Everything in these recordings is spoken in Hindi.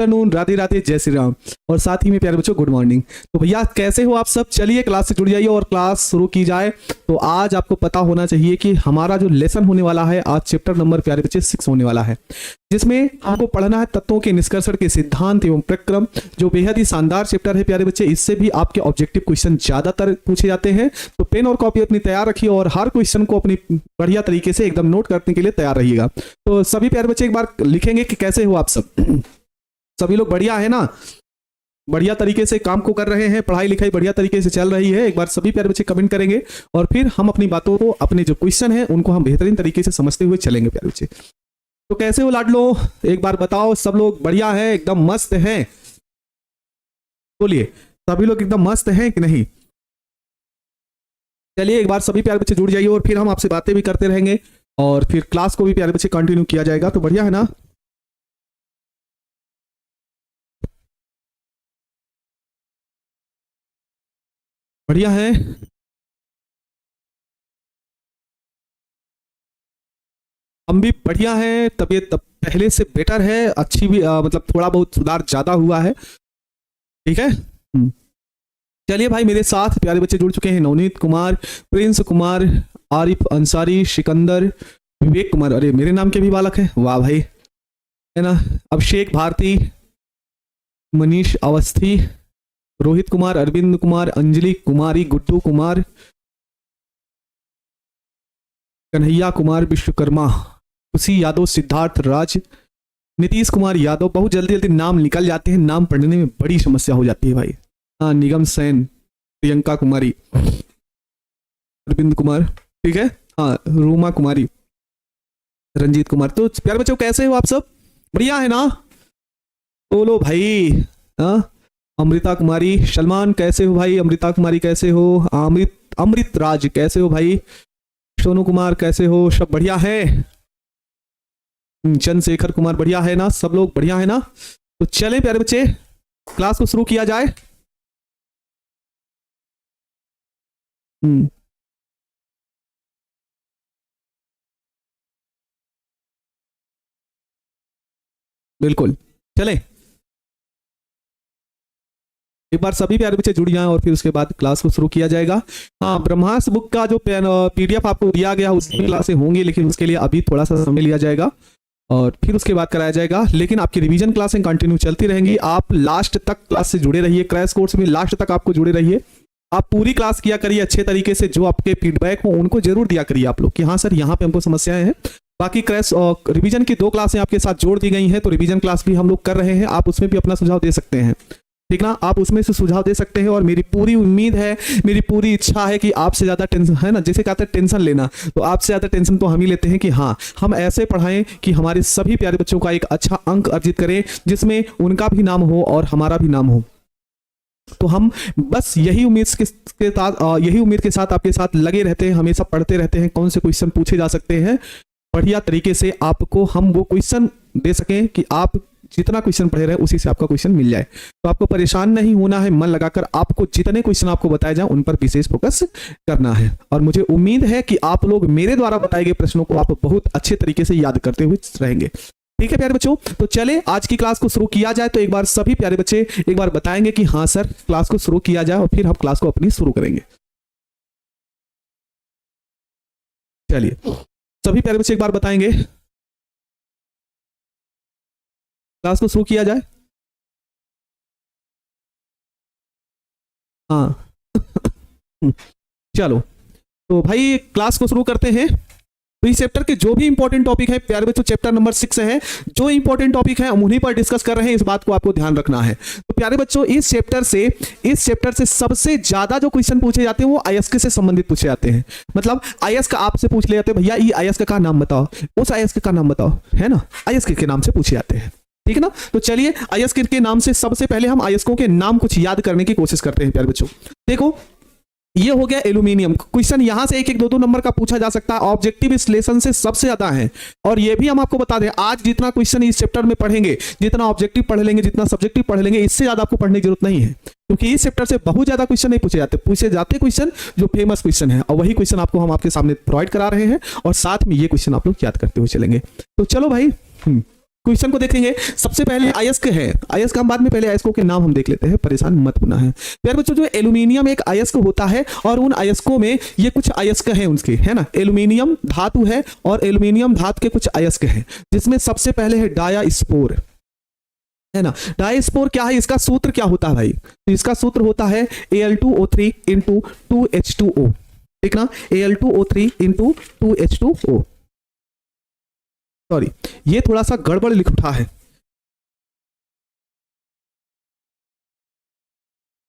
आफ्टरनून, राधे राधे, जय श्री राम, और साथ ही में प्यारे बच्चों गुड मॉर्निंग। तो भैया कैसे हो आप सब? चलिए क्लास से जुड़ जाइए और क्लास शुरू की जाए। तो आज आपको पता होना चाहिए कि हमारा जो लेसन होने वाला है आज चैप्टर नंबर प्यारे बच्चे 6 होने वाला है, जिसमें आपको पढ़ना है तत्वों के निष्कर्षण के सिद्धांत एवं प्रक्रम, जो बेहद ही शानदार चैप्टर है प्यारे बच्चे। इससे भी आपके ऑब्जेक्टिव क्वेश्चन ज्यादातर पूछे जाते हैं। तो पेन और कॉपी अपनी तैयार रखिए और हर क्वेश्चन को अपनी बढ़िया तरीके से एकदम नोट करने के लिए तैयार रहिएगा। तो सभी प्यारे बच्चे एक बार लिखेंगे कि कैसे हो आप सब? सभी लोग बढ़िया है ना? बढ़िया तरीके से काम को कर रहे हैं, पढ़ाई लिखाई बढ़िया तरीके से चल रही है? एक बार सभी प्यारे बच्चे कमेंट करेंगे और फिर हम अपनी बातों को, अपने जो क्वेश्चन है उनको हम बेहतरीन तरीके से समझते हुए चलेंगे प्यारे बच्चे। तो कैसे हो लाडलो? एक बार बताओ, सब लोग बढ़िया है, एकदम मस्त हैं? बोलिए, सभी लोग एकदम मस्त हैं कि नहीं? चलिए एक बार सभी प्यारे बच्चे जुड़ जाइए और फिर हम आपसे बातें भी करते रहेंगे और फिर क्लास को भी प्यारे बच्चे कंटिन्यू किया जाएगा। तो बढ़िया है ना? बढ़िया है। हम भी बढ़िया हैं, तबीयत पहले से बेटर है, अच्छी भी मतलब थोड़ा बहुत सुधार ज्यादा हुआ है। ठीक है। चलिए भाई, मेरे साथ प्यारे बच्चे जुड़ चुके हैं। नवनीत कुमार, प्रिंस कुमार, आरिफ अंसारी, सिकंदर, विवेक कुमार, अरे मेरे नाम के भी बालक हैं, वाह भाई, है ना? अभिषेक भारती, मनीष अवस्थी, रोहित कुमार, अरविंद कुमार, अंजलि कुमारी, गुड्डू कुमार, कन्हैया कुमार, विश्वकर्मा, खुशी यादव, सिद्धार्थ राज, नीतीश कुमार यादव। बहुत जल्दी जल्दी नाम निकल जाते हैं, नाम पढ़ने में बड़ी समस्या हो जाती है भाई। हाँ, निगम सेन, प्रियंका कुमारी, अरविंद कुमार, ठीक है। हाँ, रूमा कुमारी, रंजीत कुमार। तो प्यारे बच्चों कैसे हो आप सब? बढ़िया है ना? बोलो भाई। हाँ, अमृता कुमारी, सलमान कैसे हो भाई? अमृता कुमारी कैसे हो? अमृत राज कैसे हो भाई? सोनू कुमार कैसे हो? सब बढ़िया है? चंद्रशेखर कुमार बढ़िया है ना? सब लोग बढ़िया है ना? तो चलें प्यारे बच्चे, क्लास को शुरू किया जाए। बिल्कुल, चलें एक बार सभी प्यारे बच्चे जुड़ जाएं और फिर उसके बाद क्लास को शुरू किया जाएगा। हाँ, ब्रह्मास्त्र बुक का जो पीडीएफ आपको दिया गया उसमें क्लासें होंगी, लेकिन उसके लिए अभी थोड़ा सा समय लिया जाएगा और फिर उसके बाद कराया जाएगा। लेकिन आपकी रिवीजन क्लासें कंटिन्यू चलती रहेंगी। आप लास्ट तक क्लास से जुड़े रहिए, क्रैश कोर्स में लास्ट तक आपको जुड़े रहिए। आप पूरी क्लास किया करिए अच्छे तरीके से, जो आपके फीडबैक हो उनको जरूर दिया करिए आप लोग कि हाँ सर यहाँ पे हमको समस्याएं हैं। बाकी क्रैश और रिवीजन की 2 क्लासें आपके साथ जोड़ दी गई हैं, तो रिवीजन क्लास भी हम लोग कर रहे हैं, आप उसमें भी अपना सुझाव दे सकते हैं, ठीक ना? आप उसमें से सुझाव दे सकते हैं और मेरी पूरी उम्मीद है, मेरी पूरी इच्छा है कि आपसे ज्यादा टेंशन, है ना, जैसे कहते हैं टेंशन लेना, तो आपसे ज्यादा टेंशन तो हम ही लेते हैं कि हाँ हम ऐसे पढ़ाएं कि हमारे सभी प्यारे बच्चों का एक अच्छा अंक अर्जित करें, जिसमें उनका भी नाम हो और हमारा भी नाम हो। तो हम बस यही उम्मीद के साथ आपके साथ लगे रहते हैं, हमेशा पढ़ते रहते हैं कौन से क्वेश्चन पूछे जा सकते हैं, बढ़िया तरीके से आपको हम वो क्वेश्चन दे सकें कि आप जितना क्वेश्चन पढ़े रहे उसी से आपका क्वेश्चन मिल जाए। तो आपको परेशान नहीं होना है, मन लगाकर आपको जितने क्वेश्चन आपको बताए जाए उन पर विशेष फोकस करना है। और मुझे उम्मीद है कि आप लोग मेरे द्वारा बताए गए प्रश्नों को आप बहुत अच्छे तरीके से याद करते हुए रहेंगे। ठीक है प्यारे बच्चों, तो चले आज की क्लास को शुरू किया जाए। तो एक बार सभी प्यारे बच्चे एक बार बताएंगे कि हाँ सर क्लास को शुरू किया जाए और फिर हम क्लास को अपनी शुरू करेंगे। चलिए सभी प्यारे बच्चे एक बार बताएंगे, क्लास को शुरू किया जाए। हाँ चलो तो भाई क्लास को शुरू करते हैं। तो इस चैप्टर के जो भी इंपॉर्टेंट टॉपिक है प्यारे बच्चों, चैप्टर नंबर 6 है, जो इंपॉर्टेंट टॉपिक है हम उन्हीं पर डिस्कस कर रहे हैं, इस बात को आपको ध्यान रखना है। तो प्यारे बच्चों इस चैप्टर से सबसे ज्यादा जो क्वेश्चन पूछे जाते हैं वो आयस्क से संबंधित पूछे जाते हैं। मतलब आयस्क आपसे पूछ ले जाते हैं, भैया ये आयस्क का नाम बताओ, उस आयस्क का नाम बताओ, है ना, आयस्क के नाम से पूछे जाते हैं, ठीक है ना। तो चलिए आयस्क के नाम से सबसे पहले हम आयस्कों के नाम कुछ याद करने की कोशिश करते हैं प्यारे बच्चों। देखो ये हो गया एल्यूमिनियम। क्वेश्चन यहां से 1-1, 2-2 नंबर का पूछा जा सकता है, ऑब्जेक्टिव इस लेसन से सबसे ज्यादा है। और ये भी हम आपको बता दें, आज जितना क्वेश्चन इस चैप्टर में पढ़ेंगे, जितना ऑब्जेक्टिव पढ़ लेंगे, जितना सब्जेक्टिव पढ़ लेंगे, इससे ज्यादा आपको पढ़ने की जरूरत नहीं है, क्योंकि इस चैप्टर से बहुत ज्यादा क्वेश्चन नहीं पूछे जाते क्वेश्चन जो फेमस क्वेश्चन है, और वही क्वेश्चन आपको हम आपके सामने प्रोवाइड करा रहे हैं और साथ में ये क्वेश्चन आप लोग याद करते हुए चलेंगे। तो चलो भाई क्वेश्चन को देखेंगे। सबसे पहले अयस्क है, अयस्क हम बाद में, पहले अयस्कों के नाम हम देख लेते हैं, परेशान मत होना है प्यारे बच्चों। जो एल्यूमिनियम एक अयस्क होता है और उन अयस्कों में ये कुछ अयस्क हैं उनके, है ना। एल्यूमिनियम धातु है और एल्यूमिनियम धातु के कुछ अयस्क हैं, जिसमें सबसे पहले है डायास्पोर, है ना। डायस्पोर क्या है, इसका सूत्र क्या होता है भाई? तो इसका सूत्र होता है Al2O3 इंटू 2H2O, ठीक ना। Al2O3 into 2H2O। सॉरी, ये थोड़ा सा गड़बड़ लिख उठा है।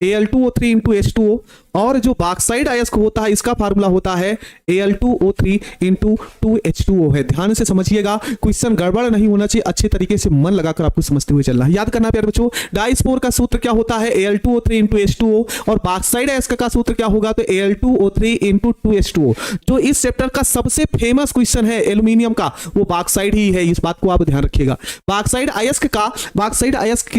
Al2O3 इंटू H2O, और जो बॉक्साइड अयस्क होता है इसका फार्मूला होता है Al2O3 इंटू 2H2O है। ध्यान से समझिएगा, क्वेश्चन गड़बड़ नहीं होना चाहिए, अच्छे तरीके से मन लगाकर आपको समझते हुए चलना है। याद करना प्यारे बच्चों, डाइस्पोर का सूत्र क्या होता है? Al2O3 इंटू H2O, और बॉक्साइड अयस्क का सूत्र क्या होगा? तो Al2O3 इंटू 2H2O। जो इस चैप्टर का सबसे फेमस क्वेश्चन है एल्यूमिनियम का, वो बॉक्साइड ही है, इस बात को आप ध्यान रखिएगा। बॉक्साइड अयस्क का, बॉक्साइड अयस्क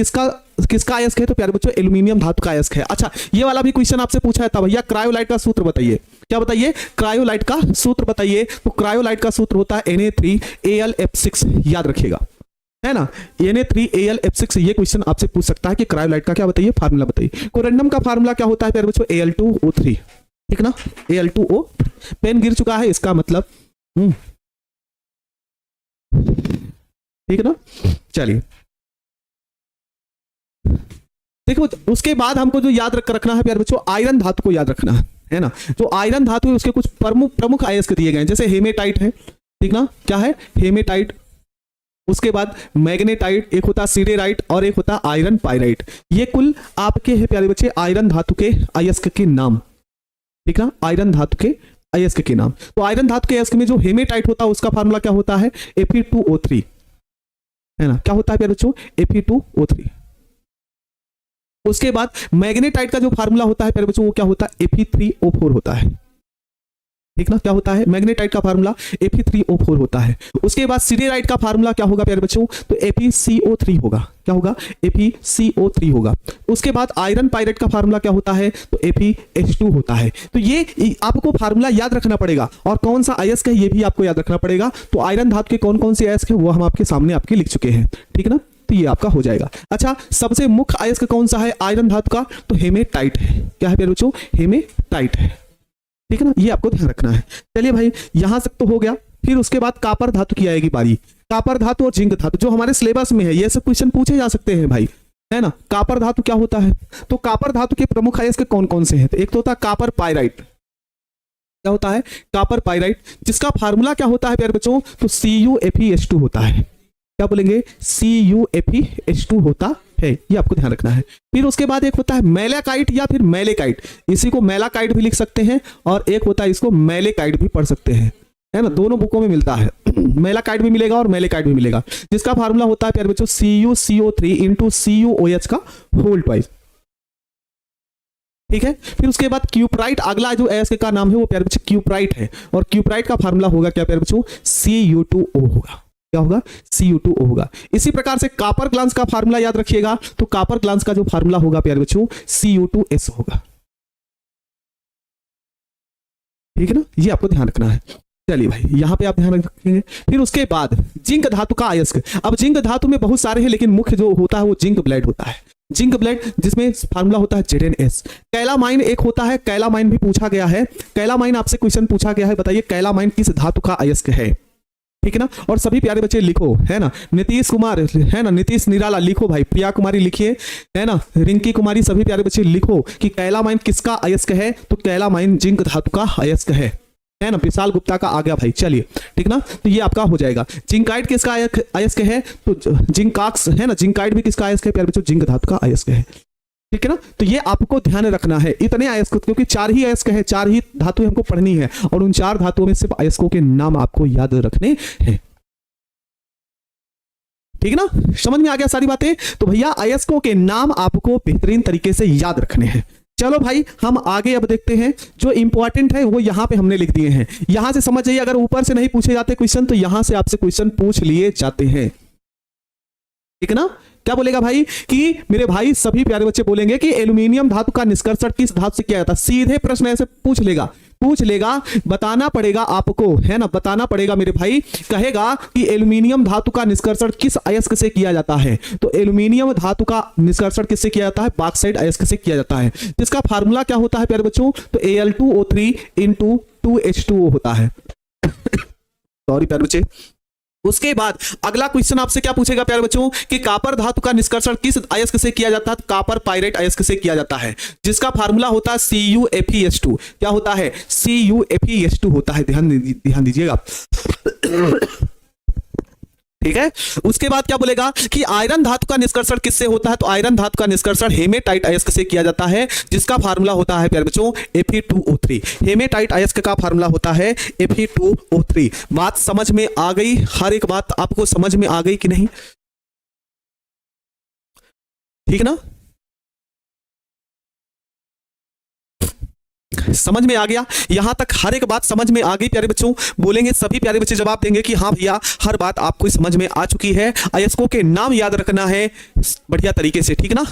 किसका अयस्क है? तो प्यारे बच्चों एल्यूमिनियम धातु का अयस्क है। अच्छा, ये वाला भी क्वेश्चन आपसे पूछा था भैया, क्रायोलाइट का सूत्र बताइए। क्या बताइए? क्रायोलाइट का सूत्र बताइए। तो क्रायोलाइट का सूत्र होता है Na3Al(F6), याद रखिएगा, है ना। Na3Al(F6), ये क्वेश्चन आपसे पूछ सकता है कि क्रायोलाइट का क्या बताइए, फार्मूला बताइए। कोरेंडम का फार्मूला क्या होता है प्यारे बच्चों? Al2O3, ठीक ना, Al2O। पेन गिर चुका है, इसका मतलब ठीक है ना। चलिए देखो, उसके बाद हमको जो याद रखना है प्यारे बच्चों, आयरन धातु को याद रखना है ना। जो आयरन धातु है उसके कुछ प्रमुख अयस्क दिए गए हैं, जैसे हेमेटाइट है, ठीक ना। क्या है? हेमेटाइट। उसके बाद मैग्नेटाइट, एक होता सिडेराइट और एक होता आयरन पाइराइट। ये कुल आपके है प्यारे बच्चे आयरन धातु के अयस्क के नाम, ठीक है, आयरन धातु के अयस्क के नाम। तो आयरन धातु के अयस्क में जो हेमेटाइट होता है उसका फार्मूला क्या होता है? Fe2O3, है ना। क्या होता है प्यारे बच्चों? Fe2O3। उसके बाद मैग्नेटाइट का जो फार्मूला होता है प्यारे बच्चों, वो क्या होता है? Fe3O4 होता है, ठीक ना। क्या होता है? मैग्नेटाइट का फार्मूला Fe3O4 होता है। उसके बाद सिडेराइट का फार्मूला क्या होगा प्यारे बच्चों? तो FeCO3 होगा। क्या होगा? FeCO3 होगा। उसके बाद आयरन पाइराइट का फार्मूला क्या होता है? तो FeH2 होता है। तो ये आपको फार्मूला याद रखना पड़ेगा, और कौन सा अयस्क है ये भी आपको याद रखना पड़ेगा। तो आयरन धातु के कौन कौन से अयस्क है वो हम आपके सामने आपके लिख चुके हैं, ठीक ना। तो ये आपका हो जाएगा। अच्छा, सबसे मुख्य अयस्क कौन सा है आयरन धातु का? तो हेमेटाइट है। क्या है प्यारे बच्चों? हेमेटाइट है, ठीक है ना। ये आपको ध्यान रखना है। चलिए भाई, यहां तक तो हो गया। फिर उसके बाद कापर धातु की आएगी बारी। कापर धातु और जिंक धातु जो हमारे सिलेबस में है, ये सब क्वेश्चन पूछे जा सकते हैं भाई, है ना। कापर धातु क्या होता है? तो कापर धातु के प्रमुख अयस्क कौन कौन से हैं? तो एक तो होता है कापर पाइराइट। क्या होता है? कापर पाइराइट, जिसका फार्मूला क्या होता है प्यारे बच्चों? तो CuFeH2 होता है। क्या बोलेंगे? CuFeH2 होता है, ये आपको ध्यान रखना है। फिर उसके बाद एक होता है मैलाकाइट या फिर मैलेकाइट, इसी को मैलाकाइट भी लिख सकते हैं, और एक होता है इसको मैलेकाइट भी पढ़ सकते हैं, है ना। दोनों बुकों में मिलता है मैलाकाइट भी मिलेगा और मैलेकाइट भी मिलेगा, जिसका फार्मूला होता है प्यारे बच्चों CuCO3 इंटू CuOH का होल ट्वाइस, ठीक है। फिर उसके बाद क्यूप्राइट, अगला जो अयस्क का नाम है वो प्यारे बच्चों क्यूप्राइट है, और क्यूप्राइट का फार्मूला होगा क्या प्यारे बच्चों? Cu2O होगा। क्या होगा? Cu2O होगा। इसी प्रकार से कॉपर ग्लांस का फार्मूला याद रखिएगा। तो कॉपर ग्लांस का जो फार्मूला होगा प्यारे बच्चों Cu2S होगा, ठीक है ना। ये आपको ध्यान रखना है। चलिए भाई, यहां पे आप ध्यान रखेंगे। फिर उसके बाद जिंक धातु का अयस्क। अब जिंक धातु में बहुत सारे हैं, लेकिन मुख्य जो होता है वो जिंक ब्लेड होता है। जिंक ब्लेड, जिसमें फार्मूला होता है ZnS। कैलामाइन एक होता है, कैलामाइन भी पूछा गया है। कैलामाइन आपसे क्वेश्चन पूछा गया है, बताइए कैलामाइन किस धातु का अयस्क है, ठीक है ना। और सभी प्यारे बच्चे लिखो, है ना। नीतीश कुमार, है ना, नीतीश निराला लिखो भाई, प्रिया कुमारी लिखिए, है ना, रिंकी कुमारी, सभी प्यारे बच्चे लिखो कि कैलामाइन किसका अयस्क है? तो कैलामाइन जिंक धातु का अयस्क है ना। विशाल गुप्ता का आ गया भाई, चलिए, ठीक ना। तो ये आपका हो जाएगा। जिंकाइट किसका अयस्क है? तो जिंकाक्स, है ना। जिंकाइट भी किसका अयस्क है प्यारे बच्चों? जिंक धातु का अयस्क है, ठीक है ना। तो ये आपको ध्यान रखना है, इतने अयस्क, क्योंकि 4 ही अयस्क है, 4 ही धातु हमको पढ़नी है, और उन 4 धातुओं में सिर्फ अयस्कों के नाम आपको याद रखने हैं, ठीक है ना। समझ में आ गया सारी बातें? तो भैया अयस्कों के नाम आपको बेहतरीन तरीके से याद रखने हैं। चलो भाई, हम आगे अब देखते हैं। जो इंपॉर्टेंट है वो यहां पे हमने लिख दिए हैं, यहां से समझ जाइए। अगर ऊपर से नहीं पूछे जाते क्वेश्चन, तो यहां से आपसे क्वेश्चन पूछ लिए जाते हैं, ठीक है ना। क्या बोलेगा भाई कि मेरे भाई सभी प्यारे बच्चे बोलेंगे कि एल्यूमिनियम धातु का निष्कर्षण किस धातु से किया जाता है? सीधे प्रश्न ऐसे पूछ लेगा। पूछ लेगा, बताना पड़ेगा आपको, है ना, बताना पड़ेगा मेरे भाई। कहेगा कि एल्यूमिनियम धातु का निष्कर्षण किस अयस्क से किया जाता है, तो एल्यूमिनियम धातु का निष्कर्षण किससे किया जाता है, बॉक्साइट अयस्क से किया जाता है, जिसका फार्मूला क्या होता है प्यारे बच्चों, तो Al2O3 × 2H2O होता है। सॉरी प्यारे बच्चे। उसके बाद अगला क्वेश्चन आपसे क्या पूछेगा प्यारे बच्चों कि कॉपर धातु का निष्कर्षण किस अयस्क से किया जाता है, तो कॉपर पाइरेट अयस्क से किया जाता है, जिसका फार्मूला होता है CuFeS2। क्या होता है, CuFeS2 होता है, ध्यान दीजिएगा। ठीक है। उसके बाद क्या बोलेगा कि आयरन धातु का निष्कर्षण किससे होता है, तो आयरन धातु का निष्कर्षण हेमेटाइट अयस्क से किया जाता है, जिसका फार्मूला होता है प्यारे बच्चों Fe2O3। हेमेटाइट अयस्क का फार्मूला होता है Fe2O3। बात समझ में आ गई, हर एक बात आपको समझ में आ गई कि नहीं, ठीक ना, समझ में आ गया, यहां तक हर एक बात समझ में आ गई प्यारे बच्चों। बोलेंगे सभी प्यारे बच्चे, जवाब देंगे कि हाँ भैया हर बात आपको समझ में आ चुकी है। अयस्कों के नाम याद रखना है बढ़िया तरीके से, ठीक ना।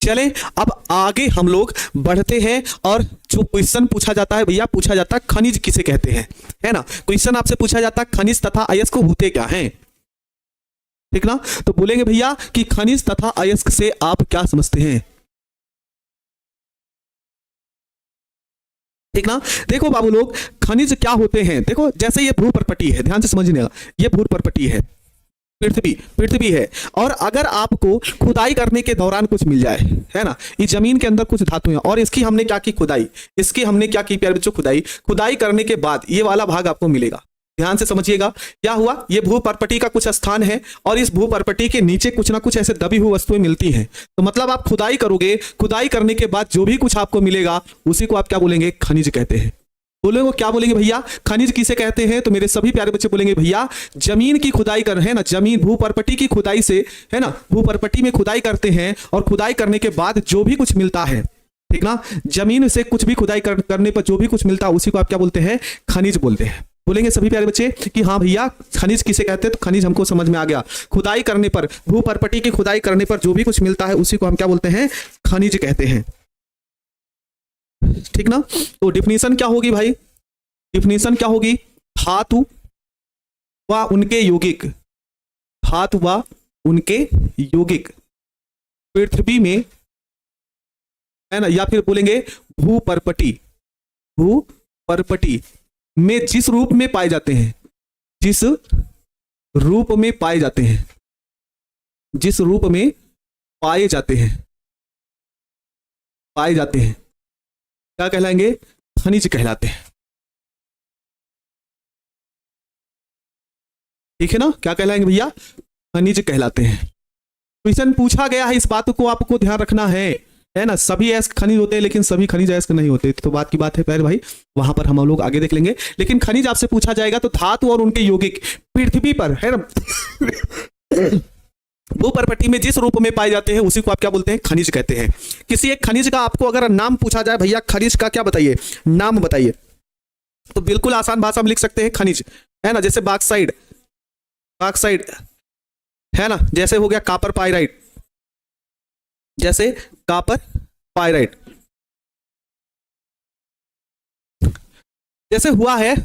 चले अब आगे हम लोग बढ़ते हैं, और जो क्वेश्चन पूछा जाता है भैया, पूछा जाता है खनिज किसे कहते हैं, है ना। क्वेश्चन आपसे पूछा जाता है खनिज तथा अयस्क होते क्या हैं, ठीक ना। तो बोलेंगे भैया कि खनिज तथा अयस्क से आप क्या समझते हैं, ठीक ना। देखो बाबू लोग, खनिज क्या होते हैं, देखो जैसे ये भूपर्पटी है, ध्यान से समझने का, ये भूपर्पटी है, पृथ्वी है, और अगर आपको खुदाई करने के दौरान कुछ मिल जाए, है ना, इस जमीन के अंदर कुछ धातु है, और इसकी हमने क्या की खुदाई, इसकी हमने क्या की प्यारे बच्चों, खुदाई करने के बाद ये वाला भाग आपको मिलेगा। ध्यान से समझिएगा, क्या हुआ, ये भूपर्पटी का कुछ स्थान है, और इस भूपर्पटी के नीचे कुछ ना कुछ ऐसे दबी हुई वस्तुएं मिलती हैं। तो मतलब आप खुदाई करोगे, खुदाई करने के बाद जो भी कुछ आपको मिलेगा उसी को आप क्या बोलेंगे, खनिज कहते हैं। बोलेंगे क्या बोलेंगे भैया, खनिज किसे कहते हैं, तो मेरे सभी प्यारे बच्चे बोलेंगे भैया जमीन की खुदाई कर, है ना, जमीन भूपर्पटी की खुदाई से, है ना, भूपर्पटी में खुदाई करते हैं, और खुदाई करने के बाद जो भी कुछ मिलता है, ठीक ना, जमीन से कुछ भी खुदाई करने पर जो भी कुछ मिलता है उसी को आप क्या बोलते हैं, खनिज बोलते हैं। बोलेंगे सभी प्यारे बच्चे कि हाँ भैया खनिज किसे कहते हैं, तो खनिज हमको समझ में आ गया, खुदाई करने पर, भूपर्पटी की खुदाई करने पर जो भी कुछ मिलता है उसी को हम क्या बोलते हैं, खनिज कहते हैं, ठीक ना। तो डिफिनीशन क्या होगी भाई, डिफिनीशन क्या होगी, धातु व उनके यौगिक, धातु व उनके यौगिक पृथ्वी में, है ना, या फिर बोलेंगे भूपर्पटी में जिस रूप में पाए जाते हैं, जिस रूप में पाए जाते हैं, जिस रूप में पाए जाते हैं, क्या कहलाएंगे, खनिज कहलाते हैं, ठीक है ना। क्या कहलाएंगे भैया, खनिज कहलाते हैं। क्वेश्चन पूछा गया है, इस बात को आपको ध्यान रखना है ना। सभी अयस्क खनिज होते हैं लेकिन सभी खनिज अयस्क नहीं होते, तो बात की बात है प्यारे भाई, वहां पर हम लोग आगे देख लेंगे। लेकिन खनिज आपसे पूछा जाएगा तो धातु और उनके यौगिक पृथ्वी पर, है ना, भूपर्पटी में जिस रूप में पाए जाते हैं उसी को आप क्या बोलते हैं, खनिज कहते हैं। किसी एक खनिज का आपको अगर नाम पूछा जाए, भैया खनिज का क्या बताइए, नाम बताइए, तो बिल्कुल आसान भाषा में लिख सकते हैं खनिज, है ना, जैसे बॉक्साइट है ना, जैसे हो गया कॉपर पाइराइट, जैसे कॉपर पाइराइट, जैसे हुआ है।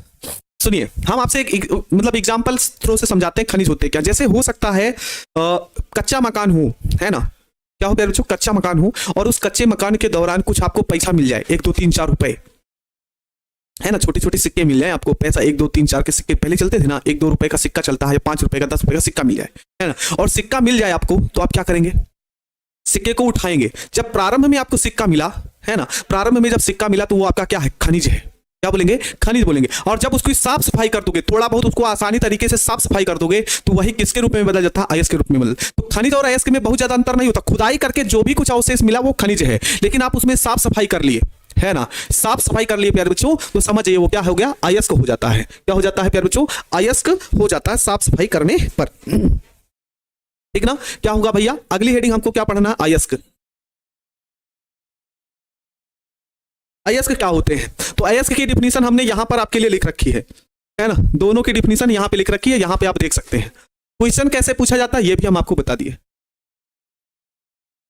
सुनिए हम आपसे एक मतलब एग्जांपल थ्रू से समझाते हैं खनिज होते क्या। जैसे हो सकता है कच्चा मकान हो, है ना, क्या हो प्यारे बच्चों, कच्चा मकान हो, और उस कच्चे मकान के दौरान कुछ आपको पैसा मिल जाए, 1 2 3 4 रुपए, है ना, छोटे छोटे सिक्के मिल जाए आपको, पैसा 1 2 3 4 के सिक्के पहले चलते थे ना, 1 2 रुपए का सिक्का चलता है, 5 रुपए का, 10 रुपए का सिक्का मिल जाए, है ना, और सिक्का मिल जाए आपको, तो आप क्या करेंगे, सिक्के को उठाएंगे। जब प्रारंभ में आपको सिक्का मिला, है ना, प्रारंभ में जब सिक्का मिला तो वो आपका क्या है, खनिज है, क्या बोलेंगे, खनिज बोलेंगे। और जब उसकी साफ सफाई कर दोगे, थोड़ा बहुत उसको आसानी तरीके से साफ सफाई कर दोगे, तो वही किसके रूप में बदल जाता है, अयस्क के रूप में बदल। तो खनिज और अयस्क में बहुत ज्यादा अंतर नहीं होता, खुदाई करके जो भी कुछ अवशेष मिला वो खनिज है, लेकिन आप उसमें साफ सफाई कर लिए, है ना, साफ सफाई कर लिए प्यारे बच्चों, तो समझिए वो क्या हो गया, अयस्क हो जाता है। क्या हो जाता है प्यारे बच्चों, अयस्क हो जाता है साफ सफाई करने पर, ठीक ना। क्या होगा भैया, अगली हेडिंग हमको क्या पढ़ना है, अयस्क। अयस्क क्या होते हैं, तो अयस्क की डिफिनीशन हमने यहां पर आपके लिए लिख रखी है ना, दोनों की डिफिनीशन यहां पे लिख रखी है, यहां पे आप देख सकते हैं। क्वेश्चन कैसे पूछा जाता है ये भी हम आपको बता दिए।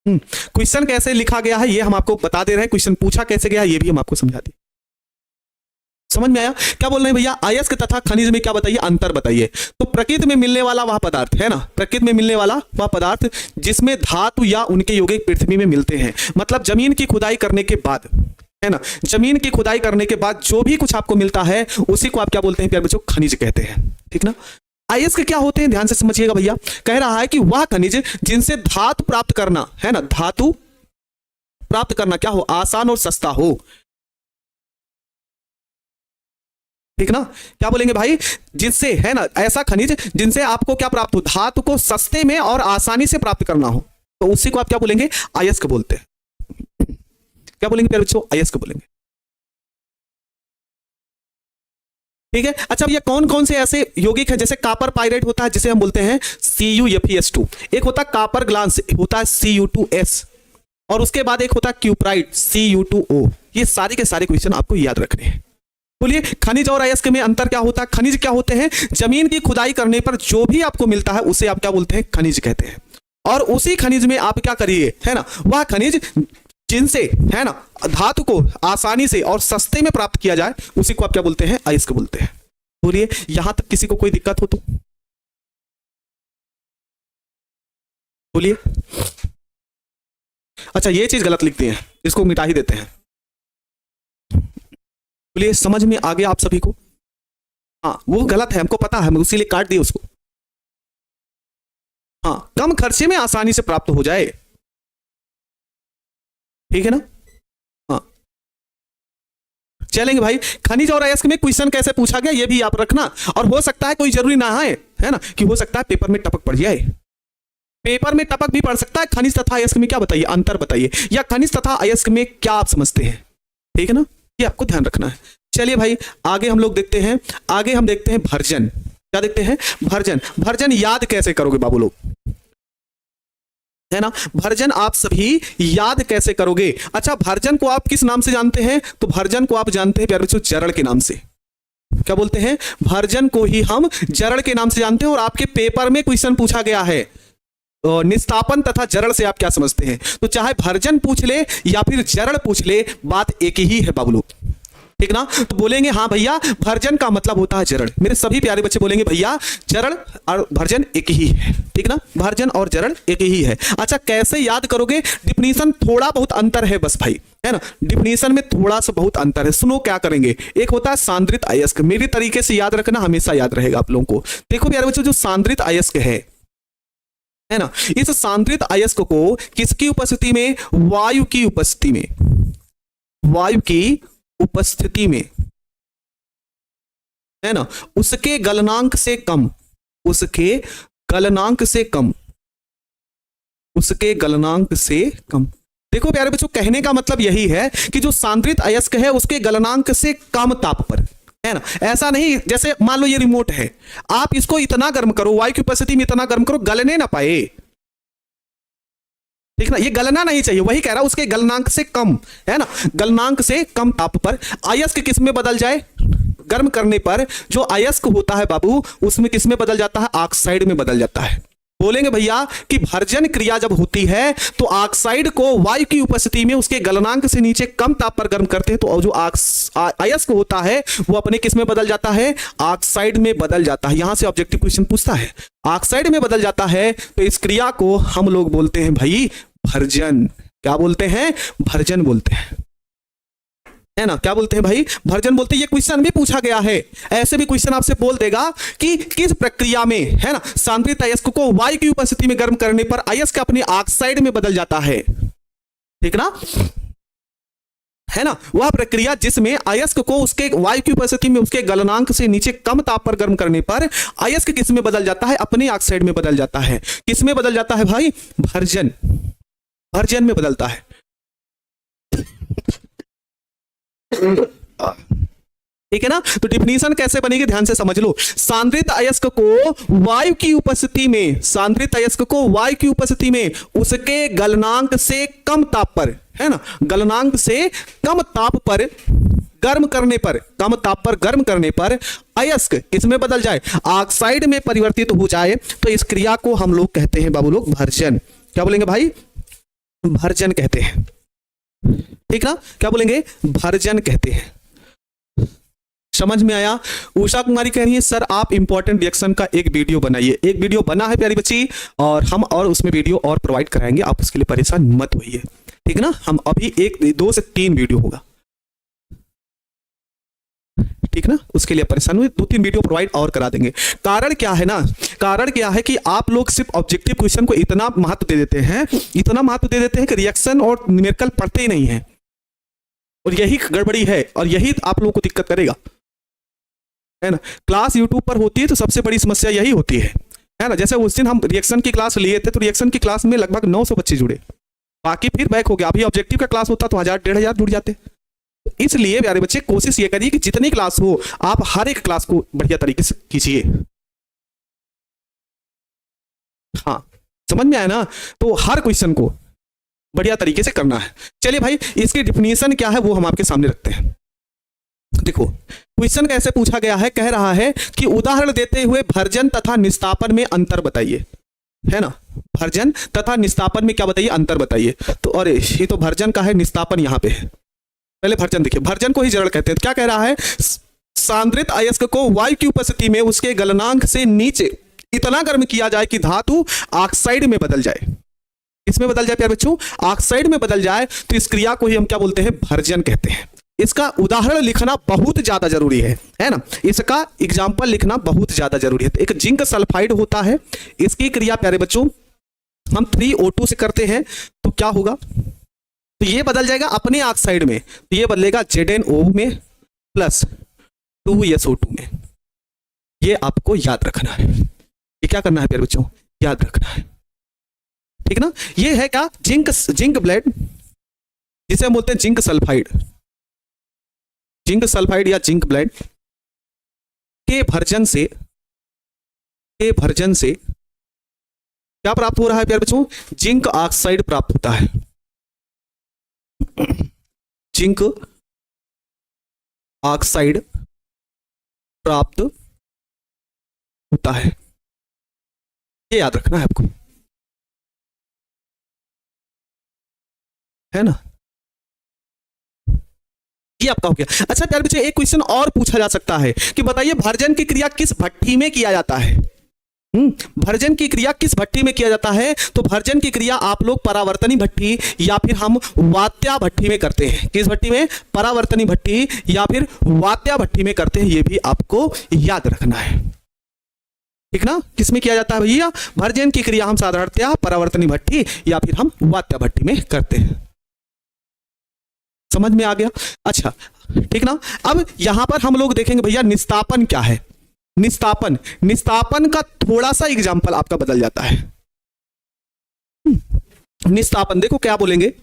क्वेश्चन कैसे लिखा गया है ये हम आपको बता दे रहे हैं, क्वेश्चन पूछा कैसे गया ये भी हम आपको समझा दें। समझ में आया? क्या बोल रहे हैं भैया? अयस्क तथा खनिज में क्या बताइए, अंतर बताइए। तो प्रकृति में मिलने वाला वह पदार्थ है ना, प्रकृति में मिलने वाला वह पदार्थ जिसमें धातु या उनके यौगिक पृथ्वी में मिलते हैं, मतलब जमीन की खुदाई करने के बाद, है ना, जमीन की खुदाई करने के बाद जो भी कुछ आपको मिलता है उसी को आप क्या बोलते हैं प्यारे बच्चों, खनिज कहते हैं। ठीक ना? अयस्क क्या होते हैं, ध्यान से समझिएगा भैया। कह रहा है कि वह खनिज जिनसे धातु प्राप्त करना, है ना, धातु प्राप्त करना क्या हो, आसान और सस्ता हो। ठीक ना? क्या बोलेंगे भाई? जिनसे, है ना, ऐसा खनिज जिनसे आपको क्या प्राप्त हो, धातु को सस्ते में और आसानी से प्राप्त करना हो, तो उसी को आप क्या बोलेंगे, अयस्क बोलते हैं। क्या बोलेंगे प्यारे बच्चों, अयस्क बोलेंगे। ठीक है? अच्छा भैया कौन कौन से ऐसे यौगिक हैं, जैसे कापर पाइरेट होता है जिसे हम बोलते हैं CuFeS2, एक होता है कापर ग्लास होता है Cu2S, और उसके बाद एक होता है क्यूप्राइट Cu2O। ये सारे के सारे क्वेश्चन आपको याद रखने हैं। बोलिए खनिज और अयस्क में अंतर क्या होता है? खनिज क्या होते हैं, जमीन की खुदाई करने पर जो भी आपको मिलता है उसे आप क्या बोलते हैं, खनिज कहते हैं। और उसी खनिज में आप क्या करिए, है ना, वह खनिज जिनसे, है ना, धातु को आसानी से और सस्ते में प्राप्त किया जाए उसी को आप क्या बोलते हैं, अयस्क बोलते हैं। बोलिए यहां तक किसी को कोई दिक्कत हो तो बोलिए। अच्छा ये चीज गलत लिखती हैं, इसको मिटा ही देते हैं। बोलिए समझ में आ गया आप सभी को? हाँ वो गलत है, हमको पता है, हम उसी लिए काट दिए उसको। हाँ कम खर्चे में आसानी से प्राप्त हो जाए, ठीक है ना? हाँ चलेंगे भाई। खनिज और अयस्क में क्वेश्चन कैसे पूछा गया ये भी आप रखना, और हो सकता है कोई जरूरी ना है, है ना, कि हो सकता है पेपर में टपक पड़ जाए, पेपर में टपक भी पड़ सकता है। खनिज तथा अयस्क में क्या बताइए, अंतर बताइए, या खनिज तथा अयस्क में क्या आप समझते हैं, ठीक है ना, ये आपको ध्यान रखना है। चलिए भाई आगे हम लोग देखते हैं, आगे हम देखते हैं भर्जन। क्या देखते हैं, भर्जन। भर्जन याद कैसे करोगे बाबू लोग, है ना, भर्जन आप सभी याद कैसे करोगे? अच्छा भर्जन को आप किस नाम से जानते हैं? तो भर्जन को आप जानते हैं प्यारे बच्चों जरड़ के नाम से। क्या बोलते हैं, भर्जन को ही हम जरड़ के नाम से जानते हैं। और आपके पेपर में क्वेश्चन पूछा गया है निस्तापन तथा जरड़ से आप क्या समझते हैं, तो चाहे भर्जन पूछ ले या फिर जरड़ पूछ ले बात एक ही है बाबू लोग, ठीक ना? तो बोलेंगे हाँ भैया भर्जन का मतलब होता है जरड़। मेरे सभी प्यारे बच्चे बोलेंगे भैया जरड़ और भर्जन एक ही है, ठीक ना, भर्जन और जरड़ एक ही है। अच्छा कैसे याद करोगे? डिफिनीशन थोड़ा बहुत अंतर है बस भाई, है ना, डिफिनीशन में थोड़ा सा बहुत अंतर है। सुनो क्या करेंगे, एक होता है सांद्रित अयस्क, मेरी तरीके से याद रखना, हमेशा याद रहेगा आप लोगों को। देखो प्यारे बच्चों जो सांद्रित अयस्क है ना, इस सांद्रित अयस्क को किसकी उपस्थिति में, वायु की उपस्थिति में, वायु की उपस्थिति में, है ना, उसके गलनांक से कम, उसके गलनांक से कम, उसके गलनांक से कम। देखो प्यारे बच्चों कहने का मतलब यही है कि जो सांद्रित अयस्क है उसके गलनांक से कम ताप पर, है ना, ऐसा नहीं जैसे मान लो ये रिमोट है, आप इसको इतना गर्म करो, वायु की उपस्थिति में इतना गर्म करो गलने ना पाए, ठीक ना, ये गलना नहीं चाहिए, वही कह रहा हूं उसके गलनांक से कम, है ना, गलनांक से कम ताप पर अयस्क किस में बदल जाए, गर्म करने पर जो अयस्क होता है बाबू उसमें किस में बदल जाता है, ऑक्साइड में बदल जाता है। बोलेंगे भैया कि भर्जन क्रिया जब होती है तो ऑक्साइड को वायु की उपस्थिति में उसके गलनांक से नीचे कम ताप पर गर्म करते हैं, तो जो अयस्क होता है वो अपने किस में बदल जाता है, ऑक्साइड में बदल जाता है। यहां से ऑब्जेक्टिव क्वेश्चन पूछता है, ऑक्साइड में बदल जाता है, तो इस क्रिया को हम लोग बोलते हैं भाई भर्जन। क्या बोलते हैं, भर्जन बोलते हैं, है ना, क्या बोलते हैं भाई, भर्जन बोलते हैं। ये क्वेश्चन भी पूछा गया है, ऐसे भी क्वेश्चन आपसे बोल देगा कि किस प्रक्रिया में, है ना, सांद्रित अयस्क को वायु की उपस्थिति में गर्म करने पर अयस्क अपने ऑक्साइड में बदल जाता है, ठीक ना, है ना, वह प्रक्रिया जिसमें अयस्क को उसके वायु की उपस्थिति में उसके गलनांक से नीचे कम ताप पर गर्म करने पर अयस्क किस में बदल जाता है, अपने ऑक्साइड में बदल जाता है। किस में बदल जाता है भाई, भर्जन, भर्जन में बदलता है, ठीक है ना। तो डिफिनीशन कैसे बनेगी ध्यान से समझ लो, सांद्रित अयस्क को वायु की उपस्थिति में, सांद्रित अयस्क को वायु की उपस्थिति में उसके गलनांक से कम ताप पर, है ना, गलनांक से कम ताप पर गर्म करने पर, कम ताप पर गर्म करने पर अयस्क किसमें बदल जाए, ऑक्साइड में परिवर्तित हो जाए, तो इस क्रिया को हम लोग कहते हैं बाबू लोग भर्जन। क्या बोलेंगे भाई, भर्जन कहते हैं। ठीक ना, क्या बोलेंगे? भर्जन कहते हैं। समझ में आया? उषा कुमारी कह रही है सर आप इंपॉर्टेंट रिएक्शन का एक वीडियो बनाइए। एक वीडियो बना है प्यारी बच्ची, और हम और उसमें वीडियो और प्रोवाइड कराएंगे, आप उसके लिए परेशान मत होइए। ठीक ना, हम अभी 2 से 3 वीडियो होगा। ठीक ना, उसके लिए परेशान हुए, 2-3 वीडियो प्रोवाइड और करा देंगे। कारण क्या है ना, कारण क्या है कि आप लोग सिर्फ ऑब्जेक्टिव क्वेश्चन को इतना महत्व दे देते हैं, इतना महत्व दे देते हैं कि रिएक्शन और न्यूमेरिकल पढ़ते ही नहीं है, और यही गड़बड़ी है और यही आप लोगों को दिक्कत करेगा, है ना। क्लास यूट्यूब पर होती है तो सबसे बड़ी समस्या यही होती है ना। जैसे उस दिन हम रिएक्शन की क्लास लिए थे, तो रिएक्शन की क्लास में लगभग 900 बच्चे जुड़े, बाकी फिर बैक हो गया। अभी ऑब्जेक्टिव का क्लास होता तो 1000-1500 जुड़ जाते। इसलिए प्यारे बच्चे कोशिश ये करिए कि जितनी क्लास हो आप हर एक क्लास को बढ़िया तरीके से कीजिए। हाँ, समझ में आया ना? तो हर क्वेश्चन को बढ़िया तरीके से करना है। चलिए भाई, इसकी डिफिनीशन क्या है वो हम आपके सामने रखते हैं। देखो क्वेश्चन कैसे पूछा गया है, कह रहा है कि उदाहरण देते हुए भर्जन तथा निस्तापन में अंतर बताइए, है ना। भर्जन तथा निस्तापन में क्या बताइए, अंतर बताइए। तो अरे ये तो भर्जन का है, निस्तापन यहां पे है। पहले भर्जन देखिए, भर्जन को ही जड़ कहते हैं। क्या कह रहा है, सांद्रित अयस्क को वायु की उपस्थिति में उसके गलनांक से नीचे इतना गर्म किया जाए कि धातु ऑक्साइड में बदल जाए। इसमें बदल जाए प्यारे बच्चों, ऑक्साइड में बदल जाए, तो इस क्रिया को ही हम क्या बोलते हैं, भर्जन कहते हैं। इसका उदाहरण लिखना बहुत ज्यादा जरूरी है ना। इसका एग्जाम्पल लिखना बहुत ज्यादा जरूरी है। तो एक जिंक सल्फाइड होता है, इसकी क्रिया प्यारे बच्चों हम 3O2 से करते हैं, तो क्या होगा, तो ये बदल जाएगा अपने ऑक्साइड में, तो ये बदलेगा ZnO में प्लस 2SO2 में। ये आपको याद रखना है, ये क्या करना है प्यारे बच्चों, याद रखना है। ठीक ना, ये है क्या, जिंक ब्लेड, जिसे हम बोलते हैं जिंक सल्फाइड। जिंक सल्फाइड या जिंक ब्लेड के भर्जन से क्या प्राप्त हो रहा है प्यारे बच्चों, जिंक ऑक्साइड प्राप्त होता है। जिंक ऑक्साइड प्राप्त होता है, ये याद रखना है आपको, है ना। ये आपका हो गया। अच्छा प्यारे बच्चे, एक क्वेश्चन और पूछा जा सकता है कि बताइए भर्जन की क्रिया किस भट्ठी में किया जाता है। भर्जन की क्रिया किस भट्ठी में किया जाता है, तो भर्जन की क्रिया आप लोग परावर्तनी भट्ठी या फिर हम वात्या भट्ठी में करते हैं। किस भट्ठी में, परावर्तनी भट्ठी या फिर वात्या भट्ठी में करते हैं, ये भी आपको याद रखना है। ठीक ना, किसमें किया जाता है भैया, भर्जन की क्रिया हम साधारणतया परावर्तनी भट्ठी या फिर हम वात्या भट्ठी में करते हैं। समझ में आ गया? अच्छा ठीक ना, अब यहां पर हम लोग देखेंगे भैया निस्तापन क्या है। निस्तापन का थोड़ा सा एग्जांपल आपका बदल जाता है। निस्तापन देखो क्या बोलेंगे,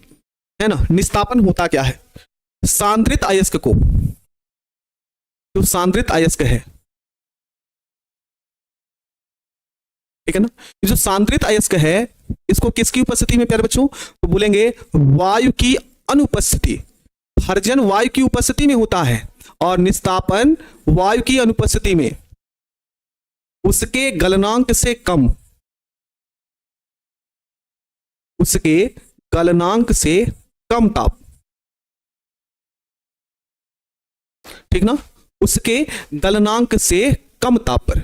है ना। निस्तापन होता क्या है, सांद्रित अयस्क को, जो सांद्रित अयस्क है, ठीक है ना, जो सांद्रित अयस्क है इसको किसकी उपस्थिति में प्यारे बच्चों, तो बोलेंगे वायु की अनुपस्थिति। भर्जन वायु की उपस्थिति में होता है और निस्तापन वायु की अनुपस्थिति में उसके गलनांक से कम, उसके गलनांक से कम ताप, ठीक ना, उसके गलनांक से कम ताप पर।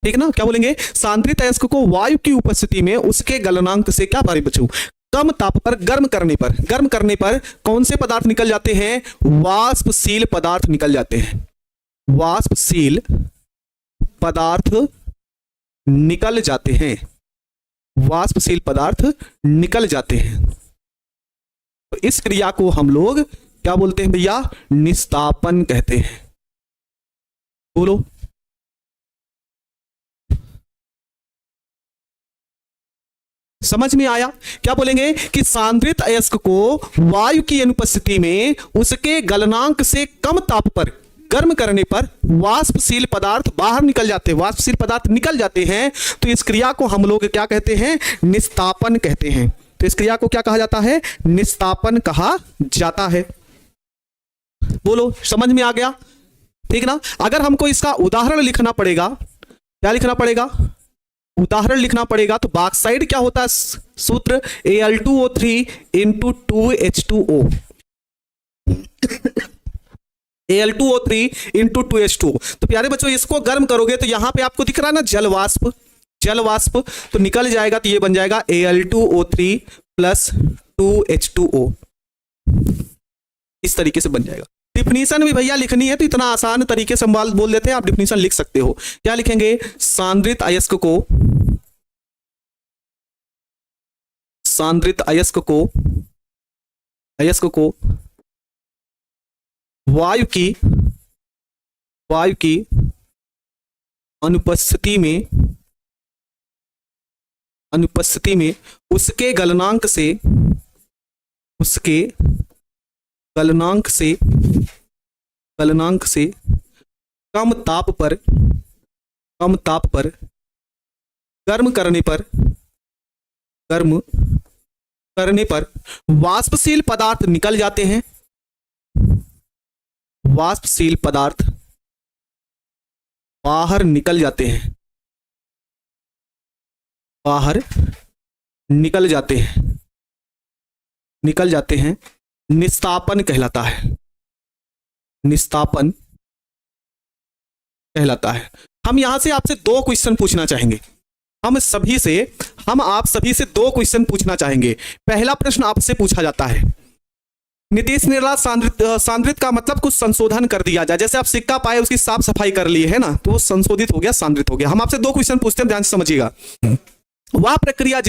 ठीक ना, क्या बोलेंगे, सांद्रित अयस्क को वायु की उपस्थिति में उसके गलनांक से क्या भारी बच्चों, कम ताप पर गर्म करने पर कौन से पदार्थ निकल जाते हैं, वाष्पशील पदार्थ निकल जाते हैं। वाष्पशील पदार्थ निकल जाते हैं, वाष्पशील पदार्थ निकल जाते हैं। तो इस क्रिया को हम लोग क्या बोलते हैं भैया, निस्तापन कहते हैं। बोलो, समझ में आया? क्या बोलेंगे कि सांद्रित अयस्क को वायु की अनुपस्थिति में उसके गलनांक से कम ताप पर गर्म करने पर वाष्पशील पदार्थ बाहर निकल जाते हैं, वाष्पशील पदार्थ निकल जाते हैं। तो इस क्रिया को हम लोग क्या कहते हैं, निस्तापन कहते हैं। तो इस क्रिया को क्या कहा जाता है, निस्तापन कहा जाता है। बोलो, समझ में आ गया? ठीक ना, अगर हमको इसका उदाहरण लिखना पड़ेगा, क्या लिखना पड़ेगा, उदाहरण लिखना पड़ेगा। तो बॉक्साइड क्या होता है सूत्र, Al2O3 into 2H2O, Al2O3 into 2H2O। तो प्यारे बच्चों इसको गर्म करोगे तो यहां पे आपको दिख रहा है ना जल वाष्प, जल वाष्प तो निकल जाएगा, तो ये बन जाएगा Al2O3 प्लस 2H2O, इस तरीके से बन जाएगा। डिफिनीशन भी भैया लिखनी है तो इतना आसान तरीके से हम बोल देते हैं, आप डिफिनीशन लिख सकते हो। क्या लिखेंगे, सांद्रित अयस्क को, सांद्रित अयस्क को, अयस्क को वायु की अनुपस्थिति में उसके गलनांक से कम ताप पर गर्म करने पर वाष्पशील पदार्थ निकल जाते हैं, वाष्पशील पदार्थ बाहर निकल जाते हैं, बाहर निकल जाते हैं, निस्तापन कहलाता है, निस्तापन कहलाता है। हम यहां से आपसे 2 क्वेश्चन पूछना चाहेंगे, हम आप सभी से 2 क्वेश्चन पूछना चाहेंगे। पहला प्रश्न आपसे पूछा जाता है, नीतीश निर्ला सांद्रित का मतलब कुछ संशोधन कर दिया जाए, जैसे आप सिक्का पाए उसकी साफ सफाई कर ली है ना, तो वो संशोधित हो गया, सांद्रित हो गया। हम आपसे 2 क्वेश्चन पूछते हैं, ध्यान से समझिएगा। वह प्रक्रिया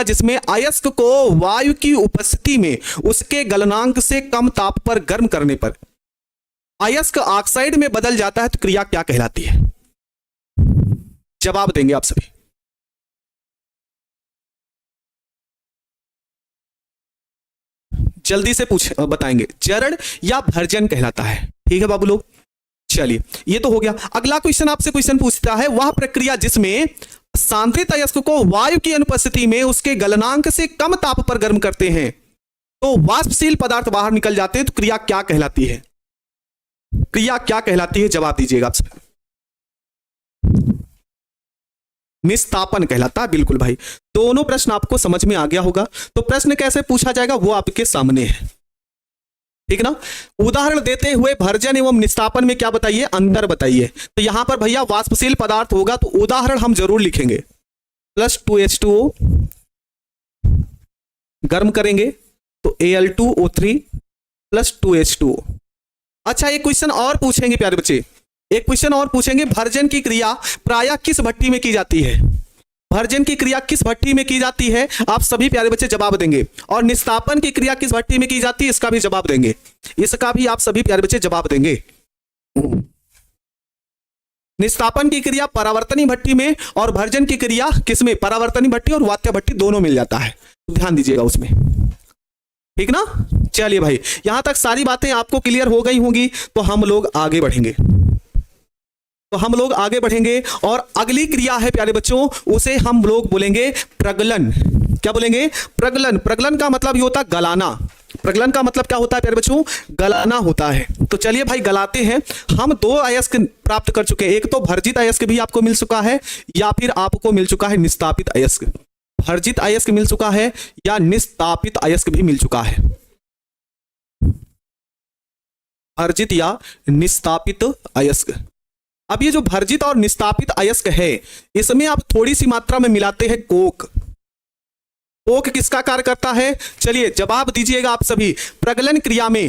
जिसमें अयस्क को वायु की उपस्थिति में उसके गलनांक से कम ताप पर गर्म करने पर अयस्क ऑक्साइड में बदल जाता है, तो क्रिया क्या कहलाती है? जवाब देंगे आप सभी। जल्दी से बताएंगे। जरण या भर्जन कहलाता है। ठीक है बाबू लोग, चलिए ये तो हो गया। अगला क्वेश्चन आपसे क्वेश्चन पूछता है, वह प्रक्रिया जिसमें सांद्रित अयस्क को वायु की अनुपस्थिति में उसके गलनांक से कम ताप पर गर्म करते हैं तो वाष्पशील पदार्थ बाहर निकल जाते हैं, तो क्रिया क्या कहलाती है? क्रिया क्या कहलाती है? जवाब दीजिएगा आप सब। निस्तापन कहलाता है, बिल्कुल भाई। दोनों प्रश्न आपको समझ में आ गया होगा। तो प्रश्न कैसे पूछा जाएगा वो आपके सामने है, ठीक ना। उदाहरण देते हुए भर्जन एवं निस्तापन में क्या बताइए, अंतर बताइए। तो यहां पर भैया वाष्पशील पदार्थ होगा तो उदाहरण हम जरूर लिखेंगे, प्लस 2H2O गर्म करेंगे तो Al2O3 प्लस 2H2O। अच्छा एक क्वेश्चन और पूछेंगे प्यारे बच्चे, एक क्वेश्चन और पूछेंगे, भर्जन की क्रिया प्रायः किस भट्टी में की जाती है? भर्जन की क्रिया किस भट्टी में की जाती है? आप सभी प्यारे बच्चे जवाब देंगे। और निस्तापन की क्रिया किस भट्टी में की जाती है, इसका भी जवाब देंगे। इसका भी आप सभी प्यारे बच्चे जवाब देंगे। निस्तापन की क्रिया परावर्तनी भट्टी में और भर्जन की क्रिया किसमें? परावर्तनी भट्टी और वात्य भट्टी दोनों मिल जाता है, तो ध्यान दीजिएगा उसमें, ठीक ना। चलिए भाई, यहां तक सारी बातें आपको क्लियर हो गई होंगी, तो हम लोग आगे बढ़ेंगे। और अगली क्रिया है प्यारे बच्चों, उसे हम लोग बोलेंगे प्रगलन। क्या बोलेंगे? प्रगलन। प्रगलन का मतलब ये होता है गलाना। प्रगलन का मतलब क्या होता है प्यारे बच्चों? गलाना होता है। तो चलिए भाई गलाते हैं। हम 2 अयस्क प्राप्त कर चुके हैं, एक तो भर्जित अयस्क भी आपको मिल चुका है या फिर आपको मिल चुका है निस्तापित अयस्क। भर्जित अयस्क मिल चुका है या निस्तापित अयस्क भी मिल चुका है। भर्जित या निस्तापित अयस्क। अब ये जो भर्जित और निस्तापित अयस्क है, इसमें आप थोड़ी सी मात्रा में मिलाते हैं कोक। कोक किसका कार्य करता है? चलिए जवाब दीजिएगा आप सभी। प्रगलन क्रिया में,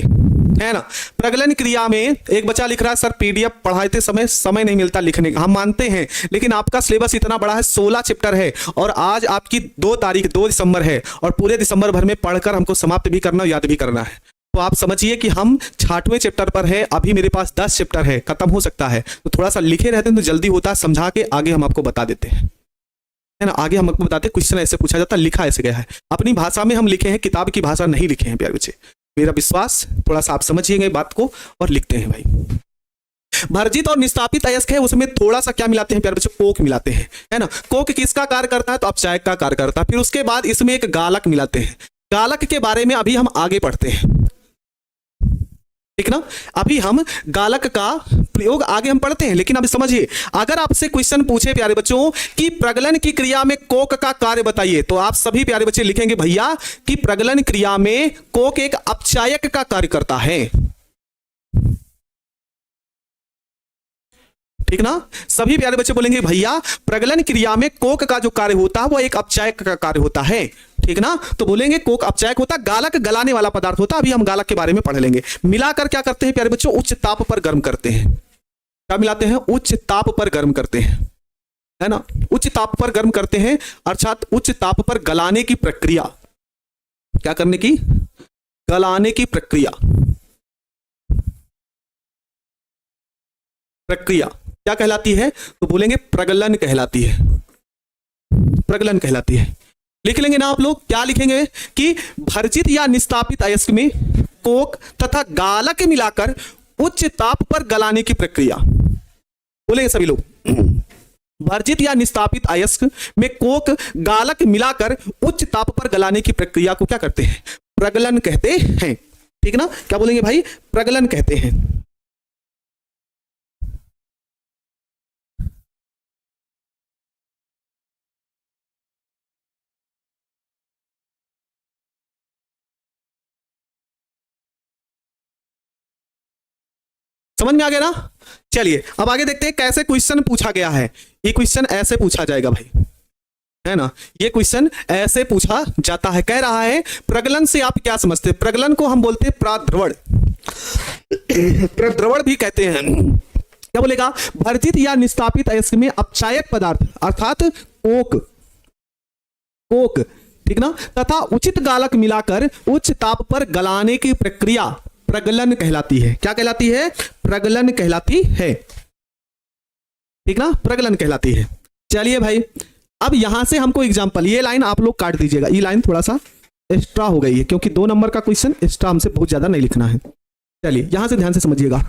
है ना, प्रगलन क्रिया में एक बच्चा लिख रहा है, सर पीडीएफ पढ़ाते समय नहीं मिलता लिखने का। हम मानते हैं, लेकिन आपका सिलेबस इतना बड़ा है, 16 चैप्टर है और आज आपकी 2 दिसंबर है और पूरे दिसंबर भर में पढ़कर हमको समाप्त भी करना, याद भी करना है। तो आप समझिए कि हम 6वें चैप्टर पर है, अभी मेरे पास 10 चैप्टर है, खत्म हो सकता है। तो थोड़ा सा लिखे रहते हैं तो जल्दी होता है, समझा के आगे हम आपको बता देते हैं, है ना। आगे हम आपको बताते हैं, क्वेश्चन ऐसे पूछा जाता है, लिखा ऐसे गया है। अपनी भाषा में हम लिखे हैं, किताब की भाषा नहीं लिखे हैं प्यारे बच्चे। मेरा विश्वास, थोड़ा सा आप समझिएगा बात को और लिखते हैं भाई। भर्जित और निस्तापित अयस्क है, उसमें थोड़ा सा क्या मिलाते हैं प्यारे बच्चे? कोक मिलाते हैं, है ना। कोक किसका कार्य करता है? तो अपचायक का कार्य करता है। फिर उसके बाद इसमें एक गालक मिलाते हैं। गालक के बारे में अभी हम आगे पढ़ते हैं, ठीक ना। अभी हम गालक का प्रयोग आगे हम पढ़ते हैं, लेकिन अब समझिए, अगर आपसे क्वेश्चन पूछे प्यारे बच्चों कि प्रगलन की क्रिया में कोक का कार्य बताइए, तो आप सभी प्यारे बच्चे लिखेंगे भैया कि प्रगलन क्रिया में कोक एक अपचायक का कार्य करता है। ठीक ना, सभी प्यारे बच्चे बोलेंगे भैया प्रगलन क्रिया में कोक का जो कार्य होता है वो एक अपचायक का कार्य होता है। ठीक ना, तो बोलेंगे कोक अपचायक होता है, गालक गलाने वाला पदार्थ होता है। अभी हम गालक के बारे में पढ़ लेंगे। मिलाकर क्या करते हैं प्यारे बच्चों, उच्च ताप पर गर्म करते हैं। क्या मिलाते हैं, उच्च ताप पर गर्म करते हैं, है ना, उच्च ताप पर गर्म करते हैं, अर्थात उच्च ताप पर गलाने की प्रक्रिया, क्या करने की, गलाने की प्रक्रिया, प्रक्रिया क्या कहलाती है, तो बोलेंगे प्रगलन कहलाती है, प्रगलन कहलाती है। लिख लेंगे ना आप लोग, क्या लिखेंगे कि भर्जित या निस्तापित अयस्क में कोक तथा गालक मिलाकर उच्च ताप पर गलाने की प्रक्रिया, बोलेंगे सभी लोग, भर्जित या निस्तापित अयस्क में कोक गालक मिलाकर उच्च ताप पर गलाने की प्रक्रिया को क्या करते हैं, प्रगलन कहते हैं। ठीक ना, क्या बोलेंगे भाई, प्रगलन कहते हैं। समझ में आ गया ना। चलिए अब आगे देखते हैं कैसे क्वेश्चन पूछा गया है। ये क्वेश्चन ऐसे पूछा जाएगा भाई, है ना, ये क्वेश्चन ऐसे पूछा जाता है। कह रहा है प्रगलन से आप क्या समझते हैं, प्रगलन को हम बोलते हैं प्राद्रवण, प्रद्रवण भी कहते हैं। क्या बोलेगा, भर्जित या निस्तापित अयस्क में अपचायक पदार्थ अर्थात कोक, कोक, ठीक ना, तथा उचित गालक मिलाकर उच्च ताप पर गलाने की प्रक्रिया प्रगलन कहलाती है। क्या कहलाती है, प्रगलन कहलाती है। ठीक ना, प्रगलन कहलाती है। चलिए भाई, अब यहां से हमको एग्जांपल, ये लाइन आप लोग काट दीजिएगा, ये लाइन थोड़ा सा एक्स्ट्रा हो गई है क्योंकि 2 नंबर का क्वेश्चन एक्स्ट्रा हमसे बहुत ज्यादा नहीं लिखना है। चलिए यहां से ध्यान से समझिएगा,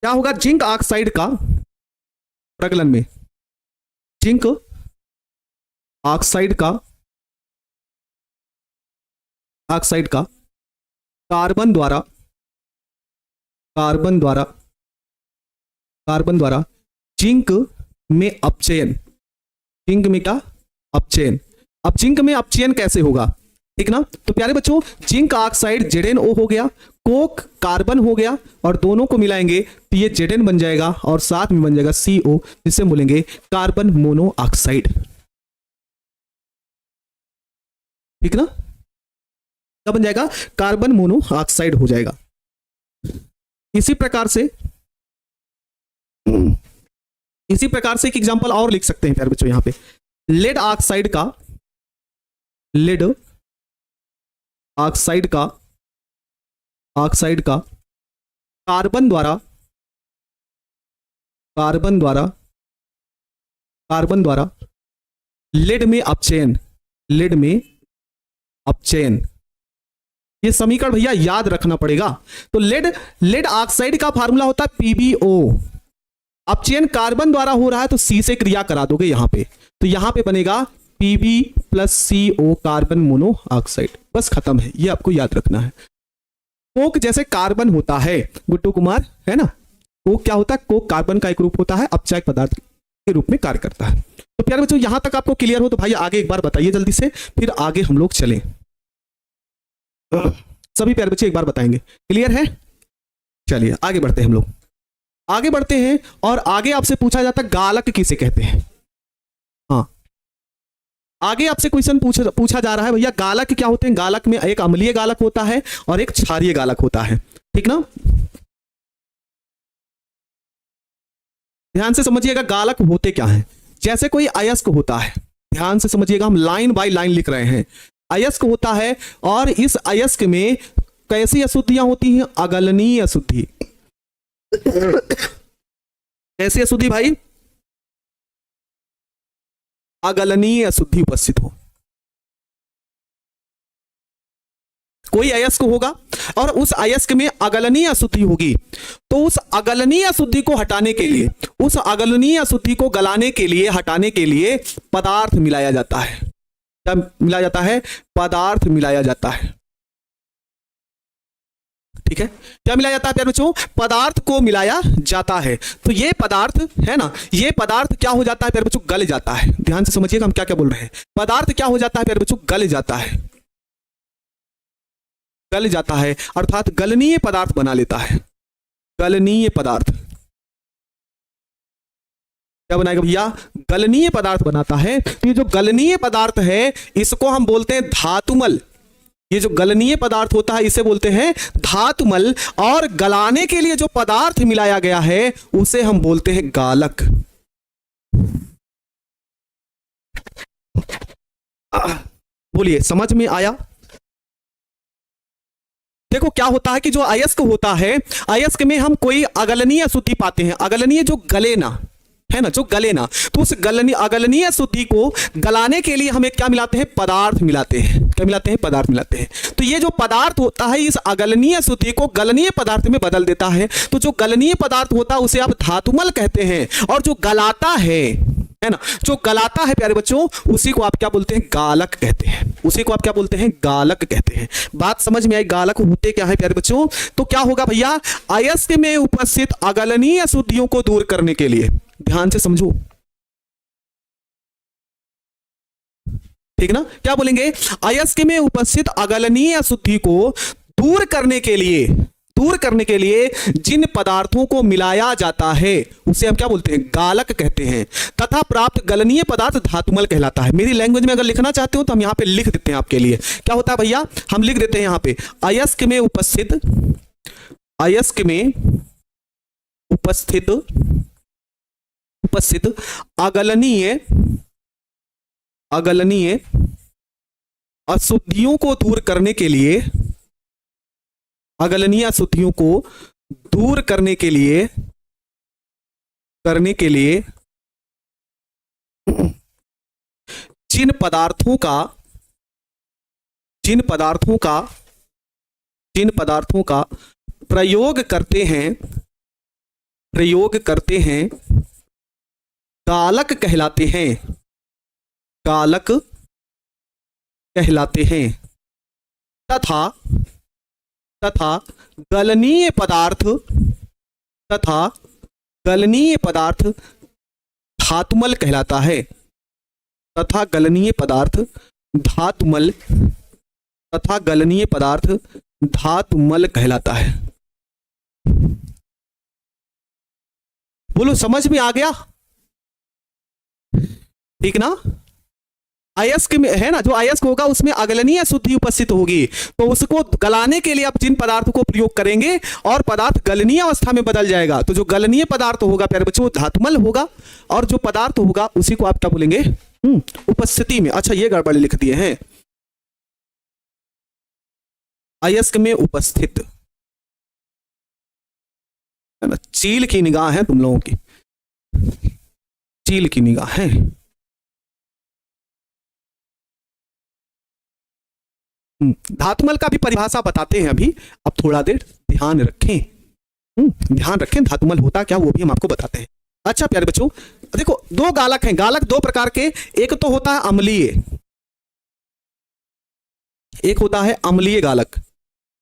क्या होगा, जिंक ऑक्साइड का प्रगलन में, जिंक ऑक्साइड का, ऑक्साइड का कार्बन द्वारा, कार्बन द्वारा, कार्बन द्वारा जिंक में अपचयन, जिंक में क्या, अपचयन। अब जिंक में अपचयन कैसे होगा, ठीक ना, तो प्यारे बच्चों जिंक ऑक्साइड ZnO हो गया, कोक कार्बन हो गया, और दोनों को मिलाएंगे तो ये Zn बन जाएगा और साथ में बन जाएगा CO, जिसे बोलेंगे कार्बन मोनोऑक्साइड। ठीक ना, क्या बन जाएगा, कार्बन मोनोऑक्साइड हो जाएगा। इसी प्रकार से, इसी प्रकार से एक एग्जांपल और लिख सकते हैं प्यारे बच्चों, यहां पे लेड ऑक्साइड का, लेड ऑक्साइड का, ऑक्साइड का कार्बन द्वारा, कार्बन द्वारा, कार्बन द्वारा लेड में अपचयन, लेड में अपचयन। ये समीकरण भैया याद रखना पड़ेगा। तो लेड ऑक्साइड का फार्मूला होता है PbO, अपचयन कार्बन द्वारा हो रहा है तो C से क्रिया करा दोगे यहां पे, तो यहां पे बनेगा Pb + CO कार्बन मोनोऑक्साइड। बस खत्म है, ये आपको याद रखना है। कोक जैसे कार्बन होता है गुड्डू कुमार, है ना, कोक क्या होता है, कोक कार्बन का एक रूप होता है, अपचायक पदार्थ के रूप में कार्य करता है। तो प्यारे बच्चों यहां तक आपको क्लियर हो तो भाई आगे एक बार बताइए जल्दी से, फिर आगे हम लोग चलें। सभी प्यारे बच्चे एक बार बताएंगे, क्लियर है। चलिए आगे बढ़ते हैं हम लोग, आगे बढ़ते हैं। और आगे आपसे पूछा जाता है गालक किसे कहते हैं। हाँ, आगे आपसे क्वेश्चन पूछा जा रहा है भैया गालक क्या होते हैं। गालक में एक अम्लीय गालक होता है और एक क्षारीय गालक होता है। ठीक ना, ध्यान से समझिएगा गालक होते क्या हैं। जैसे कोई अयस्क होता है, ध्यान से समझिएगा, हम लाइन बाय लाइन लिख रहे हैं। अयस्क होता है और इस अयस्क में कैसी अशुद्धियां होती हैं, अगलनीय अशुद्धि। कैसी अशुद्धि भाई, अगलनीय अशुद्धि उपस्थित हो। कोई अयस्क होगा और उस अयस्क में अगलनीय अशुद्धि होगी, तो उस अगलनीय अशुद्धि को हटाने के लिए, उस अगलनीय अशुद्धि को गलाने के लिए, हटाने के लिए पदार्थ मिलाया जाता है। क्या मिलाया जाता है, पदार्थ मिलाया जाता है। ठीक है, क्या मिलाया जाता है प्यारे बच्चों? पदार्थ को मिलाया जाता है। तो ये पदार्थ है ना, ये पदार्थ क्या हो जाता है प्यारे बच्चों? गल जाता है। ध्यान से समझिएगा हम क्या क्या बोल रहे हैं। पदार्थ क्या हो जाता है प्यारे बच्चों? गल जाता है, गल जाता है, अर्थात गलनीय पदार्थ बना लेता है। गलनीय पदार्थ क्या बनाएगा भैया? गलनीय पदार्थ बनाता है। तो ये जो गलनीय पदार्थ है इसको हम बोलते हैं धातुमल। ये जो गलनीय पदार्थ होता है इसे बोलते हैं धातुमल, और गलाने के लिए जो पदार्थ मिलाया गया है उसे हम बोलते हैं गालक। बोलिए, समझ में आया? देखो क्या होता है कि जो अयस्क होता है, अयस्क में हम कोई अगलनीय अशुद्धि पाते हैं। अगलनीय जो गले ना, है ना, जो गले ना, तो उस अगलनीय अशुद्धि को गलाने के लिए हमें क्या मिलाते हैं? पदार्थ मिलाते हैं। क्या मिलाते हैं? पदार्थ मिलाते हैं। तो ये जो पदार्थ होता है इस अगलनीय अशुद्धि को गलनीय पदार्थ में बदल देता है। तो जो गलनीय पदार्थ होता है उसे आप धातुमल कहते हैं, और जो गलाता है ना, जो गलाता है प्यारे बच्चों, उसी को आप क्या बोलते हैं? गालक कहते हैं। उसी को आप क्या बोलते हैं? गालक कहते हैं। बात समझ में आई? गालक होते क्या है प्यारे बच्चों? तो क्या होगा भैया? अयस्क में उपस्थित अगलनीय अशुद्धियों को दूर करने के लिए, ध्यान से समझो, ठीक ना? क्या बोलेंगे? अयस्क में उपस्थित अगलनीय अशुद्धि को दूर करने के लिए जिन पदार्थों को मिलाया जाता है उसे हम क्या बोलते हैं? गालक कहते हैं। तथा प्राप्त गलनीय पदार्थ धातुमल कहलाता है। मेरी लैंग्वेज में अगर लिखना चाहते हो तो हम यहां पे लिख देते हैं आपके लिए। क्या होता है भैया? हम लिख देते हैं यहां पे, अयस्क में उपस्थित अगलनीय अशुद्धियों को दूर करने के लिए, अगलनीय अशुद्धियों को दूर करने के लिए जिन पदार्थों का प्रयोग करते हैं गालक कहलाते हैं। तथा गलनीय पदार्थ धातुमल कहलाता है। तथा गलनीय पदार्थ धातुमल कहलाता है। बोलो, समझ में आ गया? ठीक ना? अयस्क में है ना, जो अयस्क होगा उसमें अगलनीय अशुद्धि उपस्थित होगी, तो उसको गलाने के लिए आप जिन पदार्थ को प्रयोग करेंगे और पदार्थ गलनीय अवस्था में बदल जाएगा, तो जो गलनीय पदार्थ होगा प्यारे बच्चों वो धातुमल होगा, और जो पदार्थ होगा उसी को आप क्या बोलेंगे? उपस्थिति में। अच्छा, ये गड़बड़ी लिख दिए हैं, अयस्क में उपस्थित, है ना? चील की निगाह है तुम लोगों की, चील की निगाह है। धातुमल का भी परिभाषा बताते हैं अभी, अब थोड़ा देर ध्यान रखें। धातुमल होता क्या वो भी हम आपको बताते हैं। अच्छा प्यारे बच्चों, देखो दो गालक हैं। गालक दो प्रकार के, एक तो होता है अम्लीय गालक,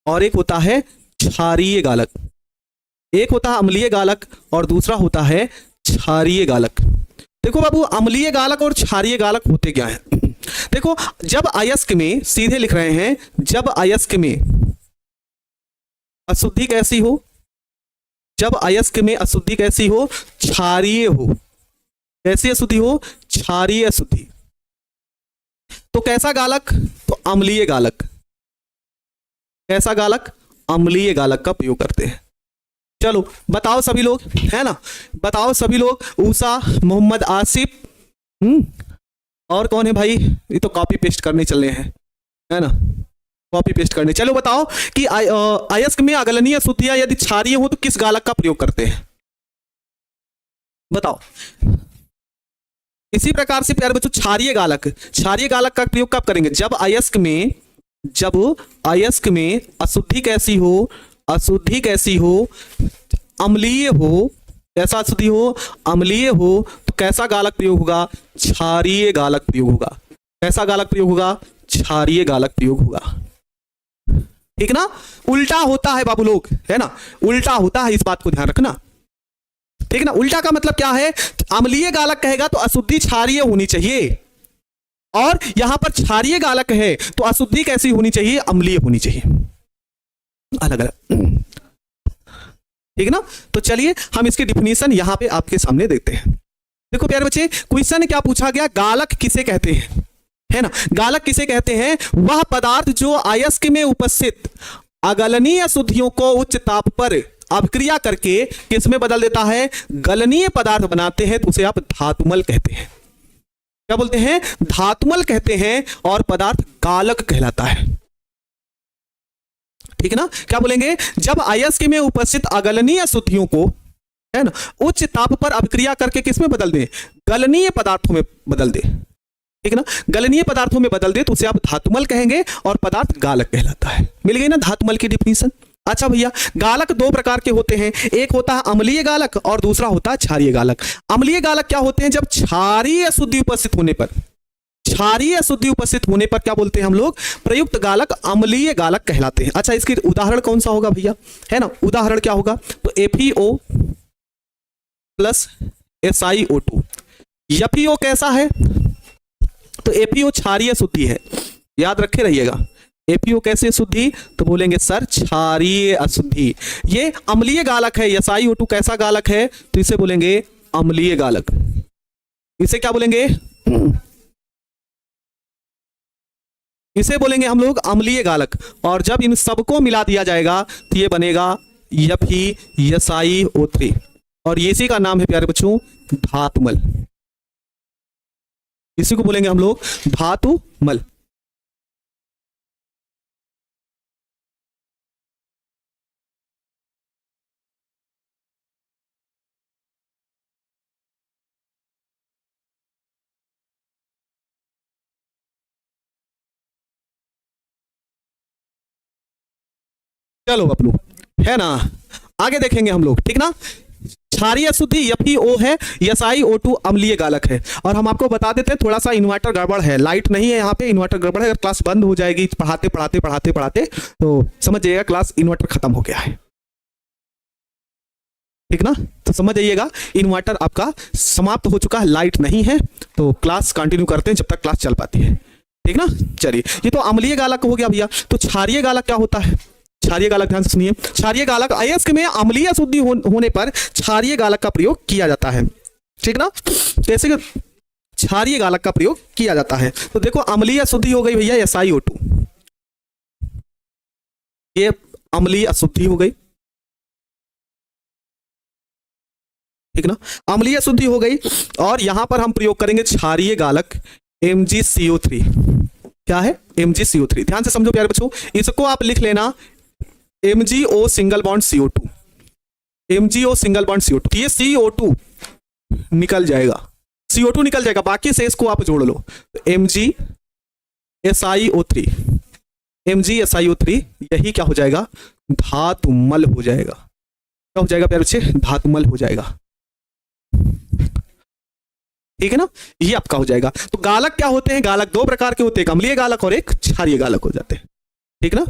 और एक होता है क्षारीय गालक। एक होता है अम्लीय गालक और दूसरा होता है क्षारीय गालक। देखो बाबू, अम्लीय गालक और क्षारीय गालक होते क्या है? देखो, जब अयस्क में, सीधे लिख रहे हैं, जब अयस्क में अशुद्धि कैसी हो? जब अयस्क में अशुद्धि कैसी हो? क्षारीय हो। कैसी अशुद्धि हो? क्षारीय अशुद्धि। तो कैसा गालक? तो अम्लीय गालक। कैसा गालक? अम्लीय गालक का प्रयोग करते हैं। चलो बताओ सभी लोग, है ना, बताओ सभी लोग। ऊषा, मोहम्मद आसिफ, और कौन है भाई? ये तो कॉपी पेस्ट करने चले हैं, है ना, कॉपी पेस्ट करने। चलो बताओ कि अयस्क में अगलनीय अशुद्धियां यदि क्षारीय हो तो किस गालक का प्रयोग करते हैं? बताओ। इसी प्रकार से प्यारे बच्चों, क्षारीय गालक का प्रयोग कब करेंगे? जब अयस्क में अशुद्धि कैसी हो? अशुद्धि कैसी हो? अम्लीय हो। कैसा अशुद्धि हो? अम्लीय हो। तो कैसा गालक प्रयोग होगा? क्षारीय गालक प्रयोग होगा। कैसा गालक प्रयोग होगा? क्षारीय गालक प्रयोग होगा। ठीक ना, उल्टा होता है बाबू लोग, है ना, उल्टा होता है, इस बात को ध्यान रखना। ठीक ना, उल्टा का मतलब क्या है, अम्लीय गालक कहेगा तो अशुद्धि क्षारीय होनी चाहिए, और यहां पर क्षारीय गालक है तो अशुद्धि कैसी होनी चाहिए, अम्लीय होनी चाहिए, अलग अलग। ठीक ना, तो चलिए हम इसकी डिफिनीशन यहां पे आपके सामने देखते हैं। देखो प्यारे बच्चे, क्वेश्चन क्या पूछा गया, गालक किसे कहते हैं, है ना, गालक किसे कहते हैं, वह पदार्थ जो अयस्क में उपस्थित अगलनीय अशुद्धियों को उच्च ताप पर अभिक्रिया करके किस में बदल देता है, गलनीय पदार्थ बनाते हैं, तो उसे आप धातुमल कहते हैं। क्या बोलते हैं, धातुमल कहते हैं, और पदार्थ गालक कहलाता है। ठीक ना, क्या बोलेंगे, जब अयस्क में उपस्थित अगलनीय अशुद्धियों को, है ना, उच्च ताप पर अभिक्रिया करके किस में बदल दे, गलनीय पदार्थों में बदल दे। ठीक ना, गलनीय पदार्थों में बदल दे तो उसे आप धातुमल कहेंगे, और पदार्थ गालक कहलाता है। मिल गई ना धातुमल की डिफिनीशन। अच्छा भैया, गालक दो प्रकार के होते हैं, एक होता है अम्लीय गालक और दूसरा होता है क्षारीय गालक। अम्लीय गालक क्या होते हैं, जब क्षारीय अशुद्धि उपस्थित होने पर, क्षारीय अशुद्धि उपस्थित होने पर क्या बोलते हैं हम लोग, प्रयुक्त गालक अम्लीय गालक कहलाते हैं। अच्छा, इसकी उदाहरण कौन सा होगा भैया, है ना, उदाहरण क्या होगा, तो FeO प्लस SiO2। FeO कैसा है, तो FeO क्षारीय शुद्धि है, याद रखे रहिएगा। FeO कैसे शुद्धि, तो बोलेंगे सर क्षारीय अशुद्धि। ये अम्लीय गालक है, SiO2 कैसा गालक है, तो इसे बोलेंगे अम्लीय गालक। इसे क्या बोलेंगे, इसे बोलेंगे हम लोग अम्लीय गालक। और जब इन सबको मिला दिया जाएगा तो ये बनेगा FeSiO3, और इसी का नाम है प्यारे बच्चों धातुमल। इसी को बोलेंगे हम लोग धातुमल। चलो अपनू, है ना, आगे देखेंगे हम लोग। ठीक ना, क्षारीय अशुद्धि FeO है, SiO2 अम्लीय गालक है। और हम आपको बता देते हैं, थोड़ा सा इन्वर्टर गड़बड़ है, लाइट नहीं है यहाँ पे, इन्वर्टर गड़बड़ है। अगर क्लास बंद हो जाएगी पढ़ाते पढ़ाते पढ़ाते पढ़ाते तो समझ जाइएगा क्लास इन्वर्टर खत्म हो गया है। ठीक ना, तो समझ जाइएगा इन्वर्टर आपका समाप्त हो चुका है, लाइट नहीं है, तो क्लास कंटिन्यू करते हैं जब तक क्लास चल पाती है। ठीक ना, चलिए, ये तो अम्लीय गालक हो गया भैया। तो क्षारीय गालक क्या होता है, क्षारीय गालक ध्यान से सुनिए, क्षारीय गालक अयस्क में अम्लीय अशुद्धि होने पर क्षारीय गालक का प्रयोग किया जाता है। ठीक ना, जैसे कि क्षारीय गालक का प्रयोग किया जाता है। तो देखो अम्लीय अशुद्धि हो गई भैया SiO2, ये अम्लीय अशुद्धि हो गई। ठीक ना, अम्लीय अशुद्धि हो गई, और यहां पर हम प्रयोग करेंगे क्षारीय गालक MgCO3। क्या है, MgCO3। ध्यान से समझो प्यारे बच्चों, इसको आप लिख लेना MgO single bond CO2, MgO single bond CO2। ये CO2 निकल जाएगा, CO2 निकल जाएगा, बाकी से इसको आप जोड़ लो, तो MgSiO3, MgSiO3 यही क्या हो जाएगा, धातुमल हो जाएगा। क्या हो जाएगा प्यारे बच्चे, धातुमल हो जाएगा। ठीक है ना, ये आपका हो जाएगा। तो गालक क्या होते हैं, गालक दो प्रकार के होते हैं, अम्लीय गालक और एक क्षारीय गालक हो जाते हैं। ठीक ना,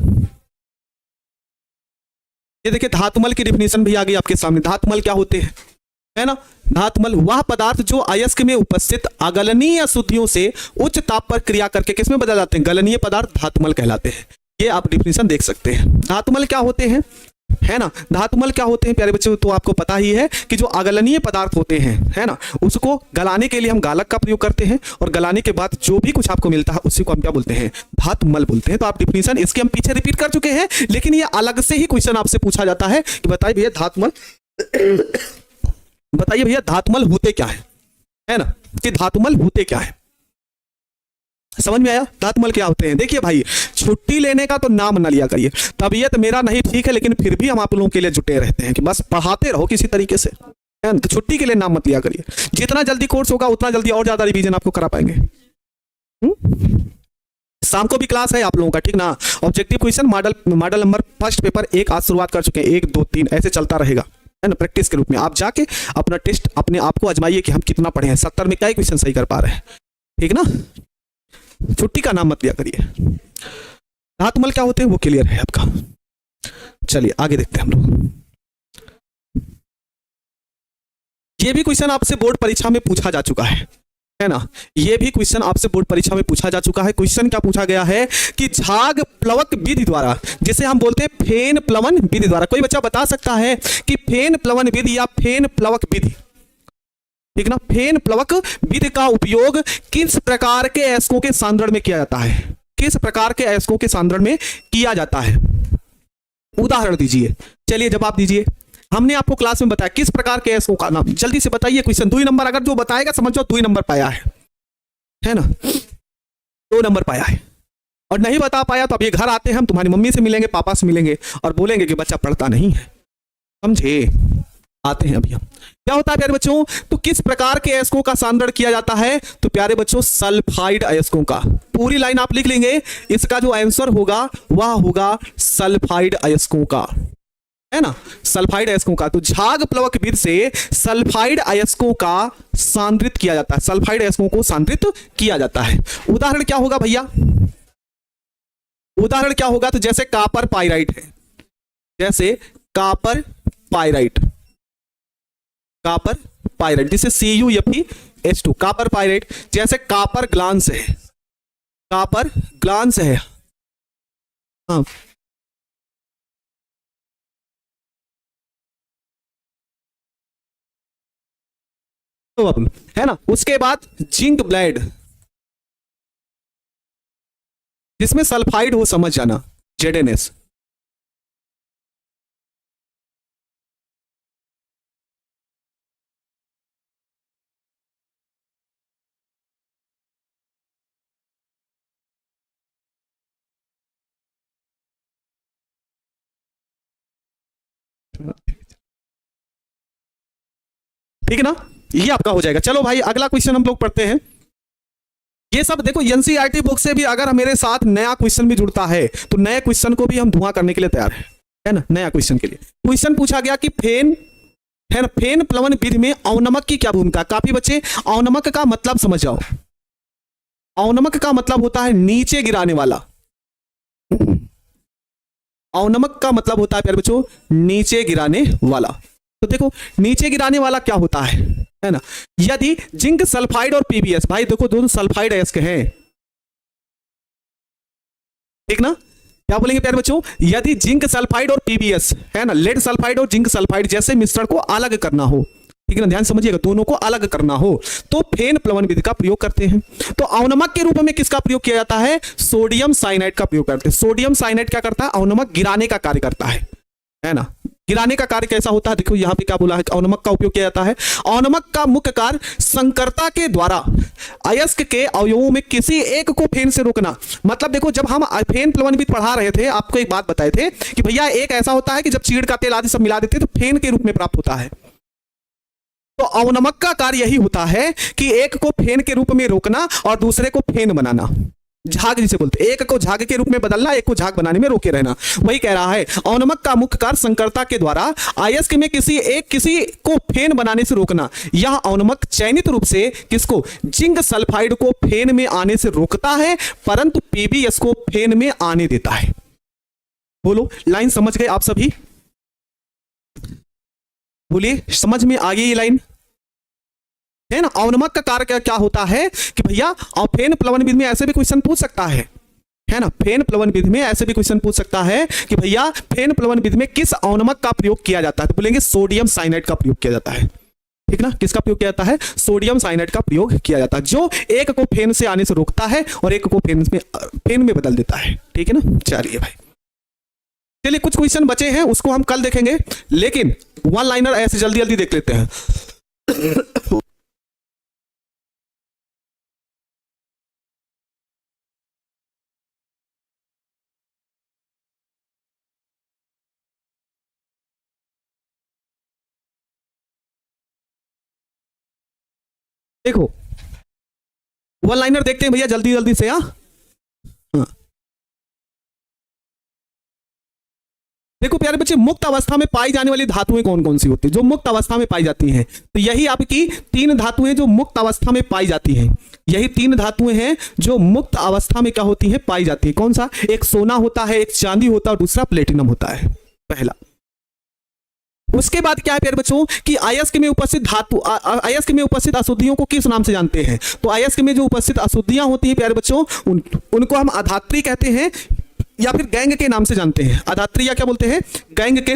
ये देखिए धातुमल की डिफिनीशन भी आ गई आपके सामने। धातुमल क्या होते हैं, है ना, धातुमल वह पदार्थ जो अयस्क में उपस्थित अगलनीय अशुद्धियों से उच्च ताप पर क्रिया करके किसमें बदल जाते हैं, गलनीय पदार्थ धातुमल कहलाते हैं। ये आप डिफिनीशन देख सकते हैं। धातुमल क्या होते हैं, है ना, धातुमल क्या होते हैं प्यारे बच्चों, तो आपको पता ही है कि जो अगलनीय पदार्थ होते हैं, है ना, उसको गलाने के लिए हम गालक का प्रयोग करते हैं, और गलाने के बाद जो भी कुछ आपको मिलता है उसी को हम क्या बोलते हैं, धातुमल बोलते हैं। तो आप डिफिनीशन इसके हम पीछे रिपीट कर चुके हैं, लेकिन ये अलग से ही क्वेश्चन आपसे पूछा जाता है कि बताइए भैया धातुमल बताइए भैया धातुमल होते क्या है ना, कि धातुमल होते क्या है। समझ में आया धातुमल क्या होते हैं। देखिए भाई, छुट्टी लेने का तो नाम न लिया करिए, तबीयत मेरा नहीं ठीक है, लेकिन फिर भी हम आप लोगों के लिए जुटे रहते हैं कि बस पढ़ाते रहो किसी तरीके से, है ना, तो छुट्टी के लिए नाम मत लिया करिए। जितना जल्दी कोर्स होगा उतना जल्दी और ज्यादा रिवीजन आपको करा पाएंगे। शाम को भी क्लास है आप लोगों का, ठीक ना। Objective question model number first paper 1 आज शुरुआत कर चुके हैं, 1 2 3 ऐसे चलता रहेगा, है ना, प्रैक्टिस के रूप में। आप जाके अपना टेस्ट अपने आप को आजमाइए कि हम कितना पढ़े हैं, 70 में क्या क्वेश्चन सही कर पा रहे हैं। ठीक ना, छुट्टी का नाम मत लिया करिए। धातुमल क्या होते हैं वो क्लियर है आपका। चलिए आगे देखते हैं हम लोग। ये भी क्वेश्चन आपसे बोर्ड परीक्षा में पूछा जा चुका है ना। ये भी क्वेश्चन आपसे बोर्ड परीक्षा में पूछा जा चुका है। क्वेश्चन क्या पूछा गया है कि झाग प्लवक विधि द्वारा, जिसे हम बोलते हैं फेन प्लवन विधि द्वारा, कोई बच्चा बता सकता है कि फेन प्लवन विधि या फेन प्लवक विधि, ठीक ना, फेन प्लवक विधि का उपयोग किस प्रकार के अयस्कों के सांद्रण में किया जाता है, किस प्रकार के अयस्कों के सांद्रण में किया जाता है, उदाहरण दीजिए। चलिए जवाब दीजिए। हमने आपको क्लास में बताया किस प्रकार के अयस्कों का नाम, जल्दी से बताइए। क्वेश्चन 2 नंबर, अगर जो बताएगा समझो 2 नंबर पाया है ना, 2 नंबर पाया है। और नहीं बता पाया तो अब ये घर आते हैं, हम तुम्हारी मम्मी से मिलेंगे, पापा से मिलेंगे और बोलेंगे कि बच्चा पढ़ता नहीं है, समझे। आते हैं अभी हम। क्या होता है प्यारे बच्चों, तो किस प्रकार के अयस्कों का सांद्रण किया जाता है, तो प्यारे बच्चों सल्फाइड अयस्कों का। पूरी लाइन आप लिख लेंगे, इसका जो आंसर होगा वह होगा सल्फाइड अयस्कों का, है ना, सल्फाइड अयस्कों का। तो झाग प्लवक विधि से सल्फाइड अयस्कों का सांद्रित किया जाता है, सल्फाइड अयस्कों को सांद्रित किया जाता है। उदाहरण क्या होगा भैया, उदाहरण क्या होगा, तो जैसे कापर पाइराइट है, जैसे कापर पाइराइट, कापर पाइराइट जिसे CuFeH2 कापर पाइराइट, जैसे कापर ग्लांस है, कापर ग्लांस है, हाँ, है ना। उसके बाद जिंक ब्लेड, जिसमें सल्फाइड हो, समझ जाना, ZnS। ठीक है ना, ये आपका हो जाएगा। चलो भाई अगला क्वेश्चन हम लोग पढ़ते हैं। ये सब देखो एनसीईआरटी बुक से भी अगर मेरे साथ नया क्वेश्चन भी जुड़ता है तो नए क्वेश्चन को भी हम धुआं करने के लिए तैयार है ना। नया क्वेश्चन के लिए क्वेश्चन पूछा गया कि फेन, है ना, फेन प्लवन विधि में अवनमक की क्या भूमिका। काफी बच्चे अवनमक का मतलब समझ जाओ। अवनमक का मतलब होता है नीचे गिराने वाला। अवनमक का मतलब होता है प्यारे बच्चों नीचे गिराने वाला। तो देखो नीचे गिराने वाला क्या होता है ना। यदि जिंक सल्फाइड और पीबीएस, भाई देखो दोनों सल्फाइड अयस्क हैं, ठीक ना। क्या बोलेंगे प्यारे बच्चों, यदि जिंक सल्फाइड और पीबीएस, है ना, लेड सल्फाइड और जिंक सल्फाइड जैसे मिश्रण को अलग करना हो, ठीक है ना, ध्यान समझिएगा, दोनों को अलग करना हो तो फेन प्लवन विधि का प्रयोग करते हैं। तो अवनमक के रूप में किसका प्रयोग किया जाता है, सोडियम साइनाइड का प्रयोग करते हैं। सोडियम साइनाइड क्या करता है, अवनमक गिराने का कार्य करता है ना। गिराने का कार्य कैसा होता है, देखो यहां पे क्या बोला है, अवनमक का उपयोग किया जाता है। अवनमक का मुख्य कार्य संकरता के द्वारा अयस्क के अवयवों में किसी एक को फेन से रोकना। मतलब देखो जब हम फेन प्लवन विधि पढ़ा रहे थे, आपको एक बात बताए थे कि भैया एक ऐसा होता है कि जब चीड़ का तेल आदि सब मिला देते हैं तो फेन के रूप में प्राप्त होता है। तो अवनमक का कार्य यही होता है कि एक को फेन के रूप में रोकना और दूसरे को फेन बनाना। झाग जिसे बोलते, एक को झाग के रूप में बदलना, एक को झाग बनाने में रोके रहना, वही कह रहा है। अवनमक का मुख्य कार्य संकरता के द्वारा अयस्क में किसी को फेन बनाने से रोकना। यह अवनमक चयनित रूप से किसको, जिंक सल्फाइड को फेन में आने से रोकता है, परंतु पीबीएस को फेन में आने देता है। बोलो लाइन समझ गए आप सभी, बोलिए समझ में आ गई ये लाइन, है ना। अवनमक का कार्य क्या होता है कि भैया, और फेन प्लवन विधि में ऐसे भी क्वेश्चन पूछ सकता है ना, फेन प्लवन विधि में ऐसे भी क्वेश्चन पूछ सकता है कि भैया फेन प्लवन विधि में किस अवनमक का प्रयोग किया जाता है, तो बोलेंगे सोडियम साइनाइड का प्रयोग किया जाता है, ठीक ना। किसका प्रयोग किया जाता है, सोडियम साइनाइड का प्रयोग किया जाता है, जो एक को फेन से आने से रोकता है और एक को फेन में बदल देता है, ठीक है ना। चलिए भाई, चलिए कुछ क्वेश्चन बचे हैं उसको हम कल देखेंगे, लेकिन वन लाइनर ऐसे जल्दी जल्दी देख लेते हैं। देखो वन लाइनर देखते हैं भैया जल्दी जल्दी से। हाँ, देखो प्यारे बच्चे, मुक्त अवस्था में पाई जाने वाली धातुएं कौन कौन सी होती है जो मुक्त अवस्था में पाई जाती हैं? तो यही आपकी 3 धातुएं जो मुक्त अवस्था में पाई जाती हैं। यही 3 धातुएं हैं जो मुक्त अवस्था में क्या होती हैं? पाई जाती है। कौन सा? एक सोना होता है, एक चांदी होता है और दूसरा प्लेटिनम होता है, पहला। उसके बाद क्या है प्यारे बच्चों कि अयस्क में उपस्थित धातु, अयस्क में उपस्थित अशुद्धियों को किस नाम से जानते हैं? तो अयस्क में जो उपस्थित अशुद्धियां होती हैं प्यारे बच्चों, उनको हम अधात्री कहते हैं या फिर गैंग के नाम से जानते हैं। अधात्री या क्या बोलते हैं? गैंग के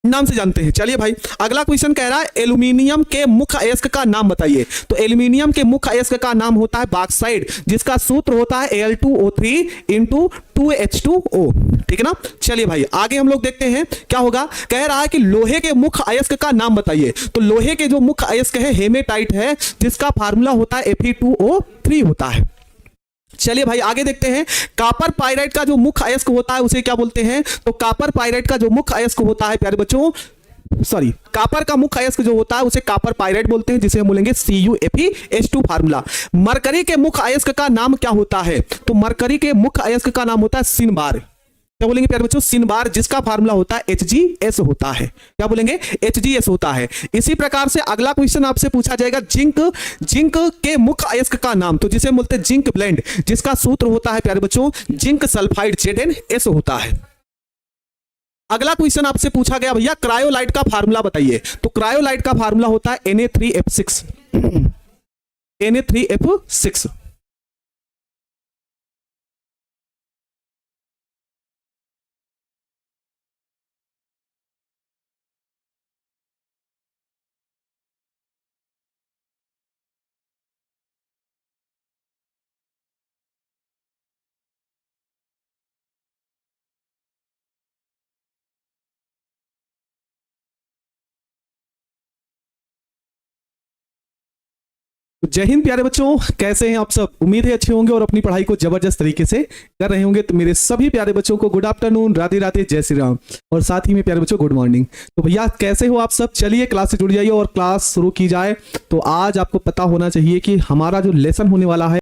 नाम से जानते हैं। चलिए भाई, अगला क्वेश्चन कह रहा है एल्यूमिनियम के मुख्य अयस्क का नाम बताइए। तो एल्यूमिनियम के मुख्य अयस्क का नाम होता है बॉक्साइट, जिसका सूत्र होता है Al2O3 × 2H2O। ठीक है ना? चलिए भाई, आगे हम लोग देखते हैं क्या होगा। कह रहा है कि लोहे के मुख्य अयस्क का नाम बताइए। तो लोहे के जो मुख्य अयस्क है हेमेटाइट है, जिसका फार्मूला होता है Fe2O3 होता है। चलिए भाई, आगे देखते हैं। कॉपर पाइराइट का जो मुख्य अयस्क होता है उसे क्या बोलते हैं? तो कॉपर पाइराइट का जो मुख्य अयस्क होता है प्यारे बच्चों, सॉरी, कॉपर का मुख्य अयस्क जो होता है उसे कॉपर पाइराइट बोलते हैं, जिसे हम बोलेंगे CuFeH2 फार्मूला। मरकरी के मुख्य अयस्क का नाम क्या होता है? तो मरकरी के मुख्य अयस्क का नाम होता है सिनबार। क्या बोलेंगे प्यारे बच्चों? सिनबार, जिसका फार्मूला होता है Hgs होता है। क्या बोलेंगे? Hgs होता है। इसी प्रकार से अगला क्वेश्चन आपसे पूछा जाएगा जिंक के मुख्य अयस्क का नाम, तो जिसे बोलते हैं जिंक ब्लेंड, जिसका सूत्र होता है प्यारे बच्चों जिंक सल्फाइड ZnS होता है। अगला क्वेश्चन आपसे पूछा गया भैया क्रायोलाइट का फार्मूला बताइए। तो क्रायोलाइट का फार्मूला होता है Na3F6 Na3F6। जय हिंद प्यारे बच्चों, कैसे हैं आप सब? उम्मीद है अच्छे होंगे और अपनी पढ़ाई को जबरदस्त तरीके से कर रहे होंगे। तो मेरे सभी प्यारे बच्चों को गुड आफ्टरनून, राधे राधे, जय श्री राम, और साथ ही में प्यारे बच्चों गुड मॉर्निंग। तो भैया कैसे हो आप सब? चलिए क्लास से जुड़ जाइए और क्लास शुरू की जाए। तो आज आपको पता होना चाहिए कि हमारा जो लेसन होने वाला है